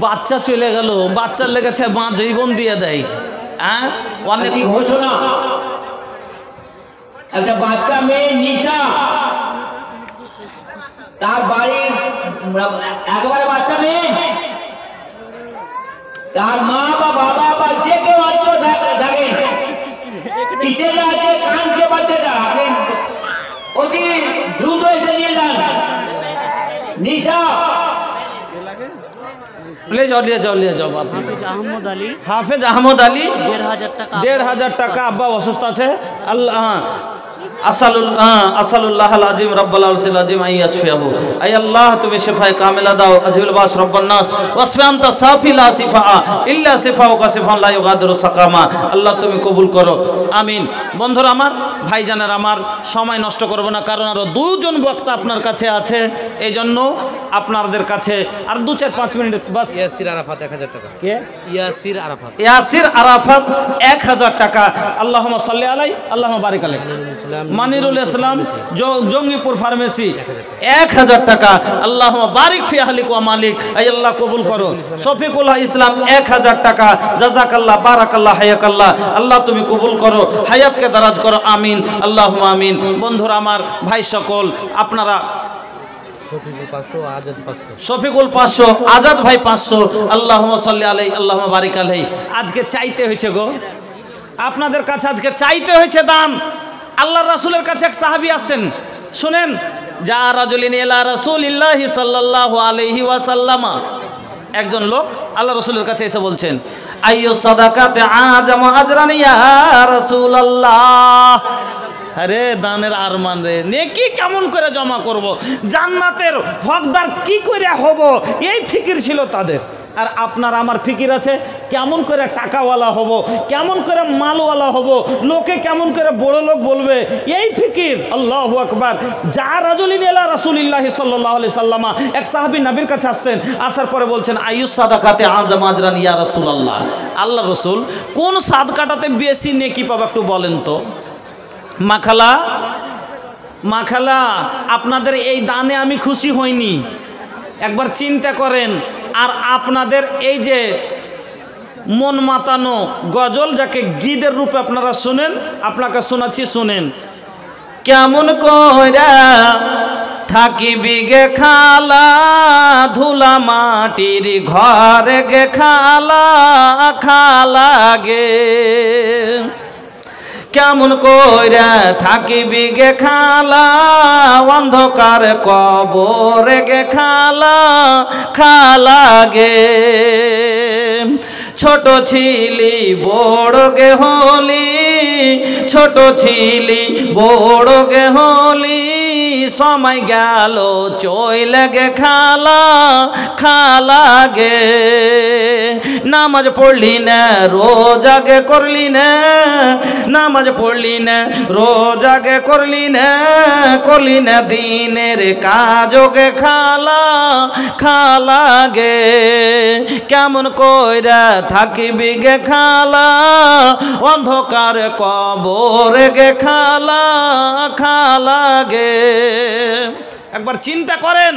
বাচ্চা চলে গেল, বাচ্চার লেগেছে মা জীবন দিয়ে দেয়। হ্যাঁ, অনেক ঘোষণা। একটা বাচ্চা মেয়ে নিশা, তার বাড়ির একেবারে বাচ্চা মেয়ে, তার মা বা বাবা বা যে কেউ অন্য থাকে, পিছিয়ে আছে, কাঁদছে বাচ্চাটা, আপনি অতি দ্রুত এসে নিয়ে যান। নিশা ले जाओ আপনি। হাফেজ আহমদ আলী 1,500 টাকা। আব্বা অসুস্থ আছে। আল্লাহ আসালুল্লাহ আযীম রব্বুল আরশিল আযীম আইয়াশফিহু। আয় আল্লাহ তুমি শিফায়ে কামিলা দাও, আজহুল বাস রব্বান নাস ওয়াসফি আনতা সাফি লা শিফা ইল্লা শিফাউকা শিফান লা ইউগাদিরু সাকামা। আল্লাহ তুমি কবুল করো, আমিন। বন্ধুরা আমার, ভাইজানের আমার, সময় নষ্ট করব না, কারণ আরো 2 জন বক্তা আপনার কাছে আছে, এই জন্য আপনাদের কাছে আর 2-4-5 মিনিট বাস। ইয়াসির আরাফাত 1,000 টাকা। কে? ইয়াসির আরাফাত 1,000 টাকা। আল্লাহুম্মা সাল্লি আলাই, আল্লাহুম্মা বারিক আলাই। মানিরুল ইসলাম জঙ্গিপুর ফার্মেসি 1,000 টাকা। আল্লাহুম্মা বারিক ফি আহলিক ওয়া মালিক। আয় আল্লাহ কবুল করো। শফিকুল ইসলাম 1,000 টাকা। জাযাকাল্লাহ, বারাকাল্লাহ, হায়াকাল্লাহ। আল্লাহ তুমি কবুল করো, হায়াতকে দারাজ করো, আমিন আল্লাহুম্মা আমিন। বন্ধুরা আমার, ভাই সকল, আপনারা শফিকুল 500, আজাদ ভাই 500। আল্লাহুম্মা সাল্লি আলাইহি, আল্লাহুম্মা বারিক আলাইহি। আজকে চাইতে হয়েছে গো, আপনাদের কাছে আজকে চাইতে হয়েছে দান। আল্লাহর রাসূলের কাছে এক সাহাবী আছেন, শুনেন। যা রাজুলিন ইলা রাসূলিল্লাহি সাল্লাল্লাহু আলাইহি ওয়াসাল্লাম, একজন লোক আল্লাহ রাসূলের কাছে এসে বলছেন, আইয়ু সাদাকাতে আযামু আজরান ইয়া রাসূলুল্লাহ। আরে দানের আরমান রে, নেকি কেমন করে জমা করব, জান্নাতের হকদার কি করে হব, এই ফিকির ছিল তাদের। আর আপনার আমার ফিকির আছে কেমন করে টাকাওয়ালা হব, কেমন করে মালওয়ালা হব, লোকে কেমন করে বড় লোক বলবে, এই ফিকির। আল্লাহু আকবার। যা রাজুলিন ইলা রাসূলিল্লাহি সাল্লাল্লাহু আলাইহি সাল্লামা, এক সাহাবী নবীর কাছে আসছেন, আসার পরে বলছেন আইয়ুস সাদাকাতে আযম আজরান ইয়া রাসূলুল্লাহ, আল্লাহ রাসূল কোন সাদকাটাতে বেশি নেকি পাবো একটু বলেন তো। মাখালা আপনাদের এই দানে আমি খুশি হইনি, একবার চিন্তা করেন। আর আপনাদের এই যে মন মাতানো গজল, যাকে গীদের রূপে আপনারা শুনেন, আপনাকে শোনাচ্ছি, শুনেন। কেমন কইরা থাকিবি গে খালা, ধুলা মাটির ঘরে গে খালা, খালা গে কেমন কইরা থাকিবি গে খালা, অন্ধকার কবরে গে খালা, খালা গে ছোট ছিলি বড় গে হলি, ছোট ছিলি বড় গে হলি, সময় গেল চইলে গে খালা, খালা গে নামাজ পড়লি না রোজা গে করলি না, নামাজ পড়লি না রোজা গে করলি না দিনের কাজ গে খালা, খালা গে কেমন কইরা থাকিবি গে খালা, অন্ধকার কবরে গে খালা, খালা গে একবার চিন্তা করেন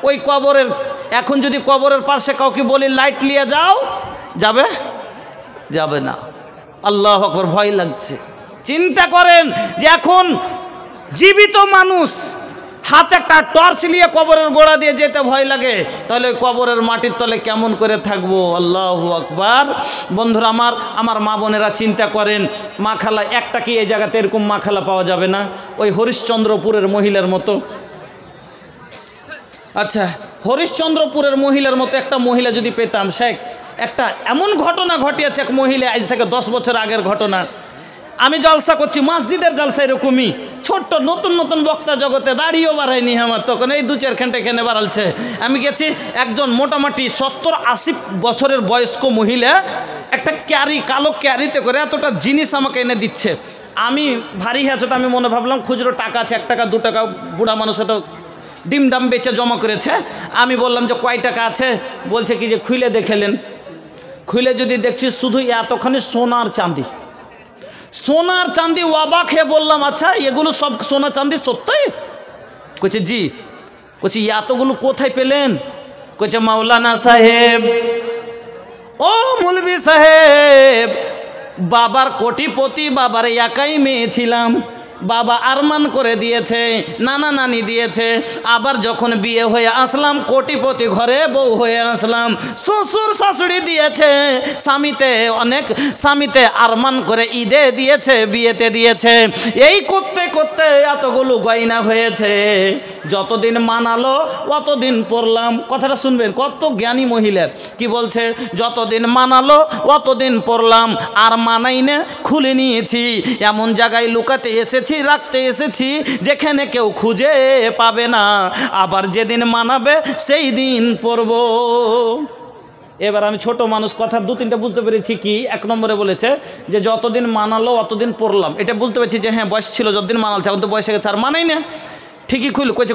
ওই কবরের। এখন যদি কবরের পাশে কাউকে বলি লাইট নিয়ে যাও, যাবে না। আল্লাহু আকবার, ভয় লাগছে। চিন্তা করেন যে এখন জীবিত মানুষ হাতে একটা টর্চ নিয়ে কবরের গোড়া দিয়ে যেতে ভয় লাগে, তাহলে কবরের মাটির তলে কেমন করে থাকবো। আল্লাহু আকবার। বন্ধুরা আমার মা বোনেরা চিন্তা করেন, মাখালা একটা কি এই জায়গাতে এরকম মাখালা পাওয়া যাবে না? ওই হরিশ্চন্দ্রপুরের মহিলার মতো, আচ্ছা হরিশ্চন্দ্রপুরের মহিলার মতো একটা মহিলা যদি পেতাম। শেখ একটা এমন ঘটনা ঘটিয়েছে, এক মহিলা, আজ থেকে 10 বছর আগের ঘটনা। আমি জলসা করছি, মসজিদের জলসা এরকমই, ছোট্ট নতুন নতুন বক্তা জগতে, দাড়িও বাড়ায়নি আমার তখন, এই 2-4 ঘন্টা এখানে বাড়ালছে। আমি গেছি, একজন মোটামুটি 70-80 বছরের বয়স্ক মহিলা একটা ক্যারি, কালো ক্যারিতে করে এতটা জিনিস আমাকে এনে দিচ্ছে। আমি ভারী আছে তো আমি মনে ভাবলাম খুচরো টাকা আছে, 1 টাকা 2 টাকা, বুড়া মানুষ হয়তো ডিম ডাম বেচে জমা করেছে। আমি বললাম যে কয় টাকা আছে? বলছে কি যে খুলে দেখেলেন। খুলে যদি দেখছি শুধু এতখানি সোনার চাঁদি, সোনার চাঁদি। অবাক হয়ে বললাম আচ্ছা এগুলো সব সোনা চাঁদি সত্যি? কইছে জি। কইছে এতগুলো কোথায় পেলেন? কইছে মাওলানা সাহেব, ও মৌলভী সাহেব, বাবার কোটিপতি, বাবার একাই মেয়ে ছিলাম, বাবা আরমান করে দিয়েছে, নানা নানি দিয়েছে, আবার যখন বিয়ে হয়ে আসলাম কোটিপতি ঘরে বউ হয়ে আসলাম, শ্বশুর শাশুড়ি দিয়েছে, স্বামীতে আরমান করে ঈদে দিয়েছে, বিয়েতে দিয়েছে, এই করতে করতে এতগুলো গয়না হয়েছে। যতদিন মানালো অতদিন পড়লাম। কথাটা শুনবেন, কত জ্ঞানী মহিলা কি বলছে, যতদিন মানালো অতদিন পড়লাম, আর মানাই না, খুলে নিয়েছি, এমন জায়গায় লুকাতে এসেছি, রাখতে এসেছি যেখানে কেউ খুঁজে পাবে না, আবার যেদিন মানাবে সেই দিন পড়ব। এবার আমি ছোট মানুষ, কথা 2-3টা বুঝতে পেরেছি। কি 1 নম্বরে বলেছে যে যতদিন মানালো অতদিন পড়লাম, এটা বুঝতে পেরেছি যে হ্যাঁ বয়স ছিল যতদিন মানালছে, এখন তো বয়সে গেছে আর মানাই না। ঠিকই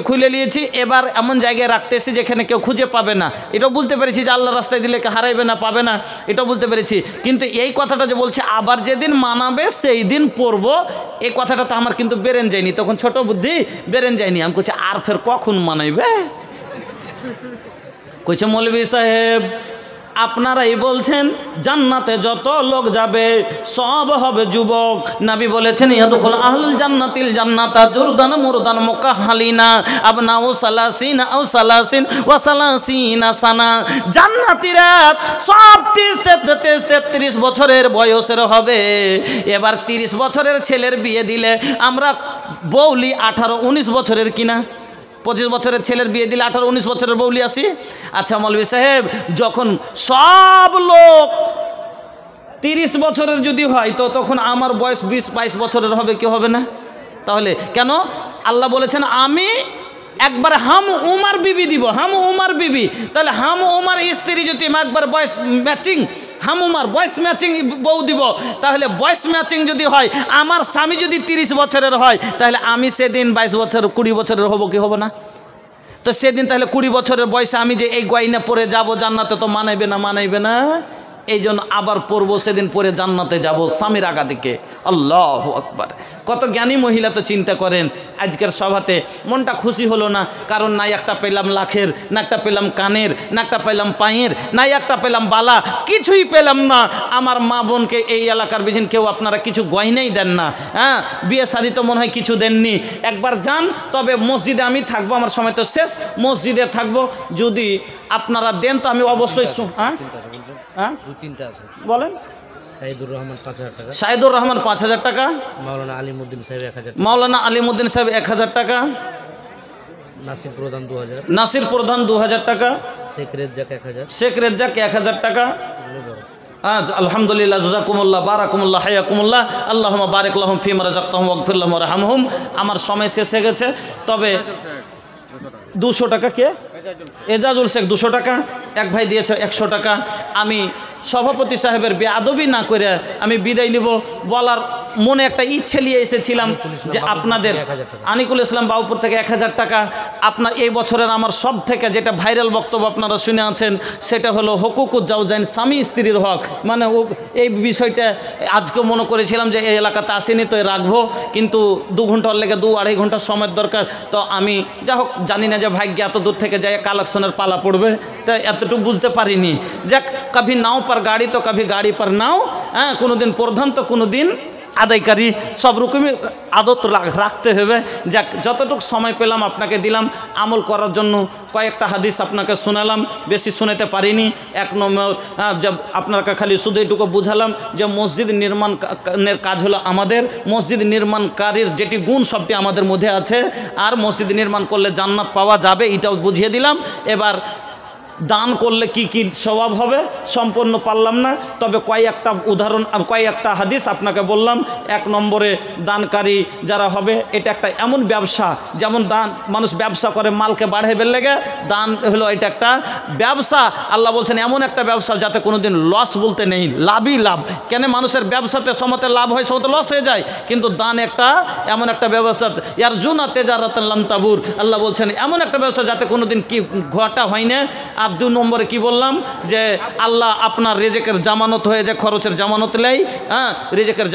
খুলে নিয়েছি, এবার এমন জায়গায় রাখতে এসে যেখানে কেউ খুঁজে পাবে না, এটাও বুঝতে পেরেছি যে আল্লাহ রাস্তায় দিলে হারাইবে না, পাবে না, এটাও বুঝতে পেরেছি। কিন্তু এই কথাটা যে বলছে আবার যেদিন মানাবে সেই দিন পড়ব, এই কথাটা তো আমার কিন্তু বেরেন যায়নি, তখন ছোট বুদ্ধি বেরেন যায়নি। আমি কইছি আর ফের কখন মানাইবে? কইছে মৌলভী সাহেব আপনারাই বলছেন জান্নাতে যত লোক যাবে সব হবে যুবক। নবী বলেছেন ইয়াদখুল আহলুল জান্নাতিল জান্নাতা জুরদান মুরদান মুকাহহালিনা আবনাউ সালাসিনা আও সালাসিন ওয়া সালাসিনা সানা। জান্নাতীরা সব 33 বছরের বয়সের হবে। এবার 30 বছরের ছেলের বিয়ে দিলে আমরা বউলি 18-19 বছরের কিনা, 25 বছরের ছেলের বিয়ে দিলে 18-19 বছরের বউলি আসি। আচ্ছা মৌলভী সাহেব, যখন সব লোক 30 বছরের যদি হয় তো তখন আমার বয়স 20-22 বছরের হবে, কি হবে না? তাহলে কেন আল্লাহ বলেছেন আমি একবার হাম উমার বিবি দিব, হাম উমার বিবি, তাহলে হাম উমার স্ত্রী যদি একবার বয়স ম্যাচিং হামুমার বয়স ম্যাচিং বউ দিব, তাহলে বয়স ম্যাচিং যদি হয়, আমার স্বামী যদি 30 বছরের হয়, তাহলে আমি সেদিন 22 বছর 20 বছরের হব কি হব না? তো সেদিন তাহলে 20 বছরের বয়সে আমি যে এই গয়না পরে যাব জান্নাতে, তো মানাইবে না? মানাইবে না। এই জন্য আবার পরবো, সেদিন পরে জান্নাতে যাব স্বামীর আগা দিকে। আল্লাহু আকবার। কত জ্ঞানী মহিলা তো চিন্তা করেন। আজকের সভাতে মনটা খুশি হলো না, কারণ না একটা পেলাম লাখের, না একটা পেলাম কানের, না একটা পেলাম পায়ের, না একটা পেলাম বালা, কিছুই পেলাম না। আমার মা বোনকে এই এলাকার বিজিন কেউ আপনারা কিছু গয়নাই দেন না। হ্যাঁ, বিয়ে শাদি তো মনে হয় কিছু দেননি। একবার যান, তবে মসজিদে আমি থাকবো, আমার সময় তো শেষ, মসজিদে থাকবো। যদি আপনারা দেন তো আমি অবশ্যই। হ্যাঁ হ্যাঁ, 2-3টা আছে। বলেন। সাইদুর রহমান 5000 টাকা, সাইদুর রহমান 5000 টাকা, মাওলানা আলিমউদ্দিন সাহেব 1000, মাওলানা আলিমউদ্দিন সাহেব 1000 টাকা, নাসির প্রধান 2000, নাসির প্রধান 2000 টাকা, শেখ রেজ্জাক 1000, শেখ রেজ্জাক 1000 টাকা। আলহামদুলিল্লাহ, জাযাকুমুল্লাহ, বারাকুমুল্লাহ, হায়াকুমুল্লাহ, আল্লাহুম্মা বারিক লাহুম ফিমা রাযাকতাহুম ওয়াগফির লাহুম ওয়ারহামহুম। আমার সময় শেষ হয়ে গেছে, তবে 200 টাকা কে? এজাজুল শেখ 200 টাকা, এক ভাই দিয়েছে 100 টাকা। আমি সভাপতি সাহেবের বেয়াদবি না করে আমি বিদায় নিব। বলার মনে একটা ইচ্ছে নিয়ে এসেছিলাম যে আপনাদের আনিকুল ইসলাম বাবুপুর থেকে 1000 টাকা। আপনার এই বছরের আমার সব থেকে যেটা ভাইরাল বক্তব্য আপনারা শুনে আছেন, সেটা হলো হুকুকুজ জাওজাইন, স্বামী স্ত্রীর হক। মানে এই বিষয়টা আজকে মনে করেছিলাম যে এই এলাকাতে আসেনি তো রাখবো, কিন্তু 2 ঘন্টার লেগে 2-2.5 ঘন্টা সময়ের দরকার। তো আমি যা হোক, জানি না যে ভাগ্য এত দূর থেকে যাই কালেকশনের পালা পড়বে, তো এতটুকু বুঝতে পারিনি। যাক, কভি নাও পর গাড়ি তো কভি গাড়ি পর নাও। হ্যাঁ, কোনো দিন প্রধান তো কোনো দিন আদায়কারী, সব রকমই আদত রাখতে হবে। যাক, যতটুকু সময় পেলাম আপনাকে দিলাম আমল করার জন্য। কয়েকটা হাদিস আপনাকে শোনালাম, বেশি শোনাতে পারিনি। 1 নম্বর যে আপনাকে খালি শুধু এটুকু বুঝালাম যে মসজিদ নির্মাণের কাজ হলো আমাদের, মসজিদ নির্মাণকারীর যেটি গুণ সবটি আমাদের মধ্যে আছে, আর মসজিদ নির্মাণ করলে জান্নাত পাওয়া যাবে, এটাও বুঝিয়ে দিলাম। এবার দান করলে কি কি স্বভাব হবে সম্পূর্ণ পারলাম না, তবে কয়েকটা উদাহরণ, কয়েকটা হাদিস আপনাকে বললাম। 1 নম্বরে দানকারী যারা হবে, এটা একটা এমন ব্যবসা, যেমন দান মানুষ ব্যবসা করে মালকে বাড়াইবে লেগে, দান হলো এটা একটা ব্যবসা। আল্লাহ বলছেন এমন একটা ব্যবসা যাতে কোনো দিন লস বলতে নেই, লাভই লাভ। কেন মানুষের ব্যবসাতে সমতে লাভ হয়, সমতে লস হয়ে যায়, কিন্তু দান একটা এমন একটা ব্যবসা, ইয়ার জুনা তেজারাতান লান তাবুর। আল্লাহ বলছেন এমন একটা ব্যবসা যাতে কোনো দিন কি ঘটা হয় না। আর 2 নম্বরে কি বললাম, যে আল্লাহ আপনার রেজেকের জামানত হয়ে যায়, খরচের জামানত নেই। হ্যাঁ, রেজেকের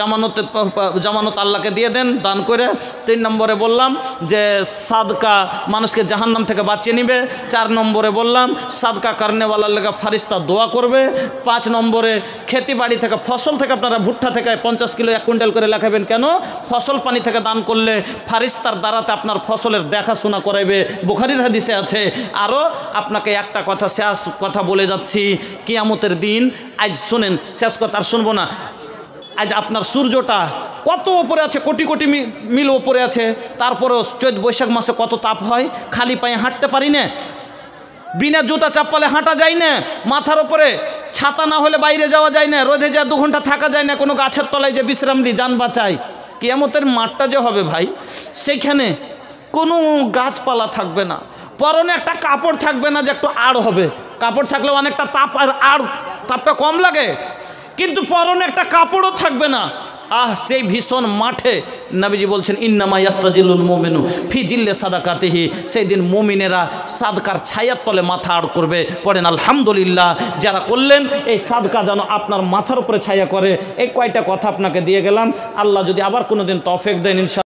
জামানত আল্লাহকে দিয়ে দেন দান করে। 3 নম্বরে বললাম যে সাদকা মানুষকে জাহান্নাম থেকে বাঁচিয়ে নেবে। 4 নম্বরে বললাম সাদকা কারণেওয়ালার লেগে ফারিস্তা দোয়া করবে। 5 নম্বরে খেতি বাড়ি থেকে, ফসল থেকে, আপনারা ভুট্টা থেকে 50 কিলো 1 কুইন্টাল করে লেখাবেন। কেন? ফসল পানি থেকে দান করলে ফারিস্তার দ্বারাতে আপনার ফসলের দেখাশোনা করাইবে, বুখারীর হাদিসে আছে। আরও আপনাকে একটা শেষ কথা বলে যাচ্ছি, কিয়ামতের দিন। আজ শোনেন, শেষ কথা আর শুনবো না। আজ আপনার সূর্যটা কত ওপরে আছে, কোটি কোটি মিল ওপরে আছে, তারপরেও চৈত বৈশাখ মাসে কত তাপ হয়, খালি পায়ে হাঁটতে পারি না, বিনা জুতা চাপ্পালে হাঁটা যায় না, মাথার ওপরে ছাতা না হলে বাইরে যাওয়া যায় না, রোদে যা 2 ঘন্টা থাকা যায় না, কোনো গাছের তলায় যে বিশ্রাম দিই যান বাঁচাই। কিয়ামতের মাঠটা যে হবে ভাই, সেইখানে কোনো গাছপালা থাকবে না, পরনে একটা কাপড় থাকবে না যে একটু আড় হবে। কাপড় থাকলে অনেকটা তাপ, আর তাপটা কম লাগে, কিন্তু পরনে একটা কাপড়ও থাকবে না। সেই ভীষণ মাঠে নবীজি বলছেন ইন্নামা ইয়াসতাজিলুল মুমিনু ফি জিল্লি সাদাকাতিহি। সেই দিন মুমিনেরা সাদকার ছায়ার তলে মাথা আড় করবে। পড়েন আলহামদুলিল্লাহ, যারা করলেন এই সাদকা যেন আপনার মাথার উপরে ছায়া করে। এই কয়টা কথা আপনাকে দিয়ে গেলাম। আল্লাহ যদি আবার কোনো দিন তৌফিক দেন ইনশাআল্লাহ।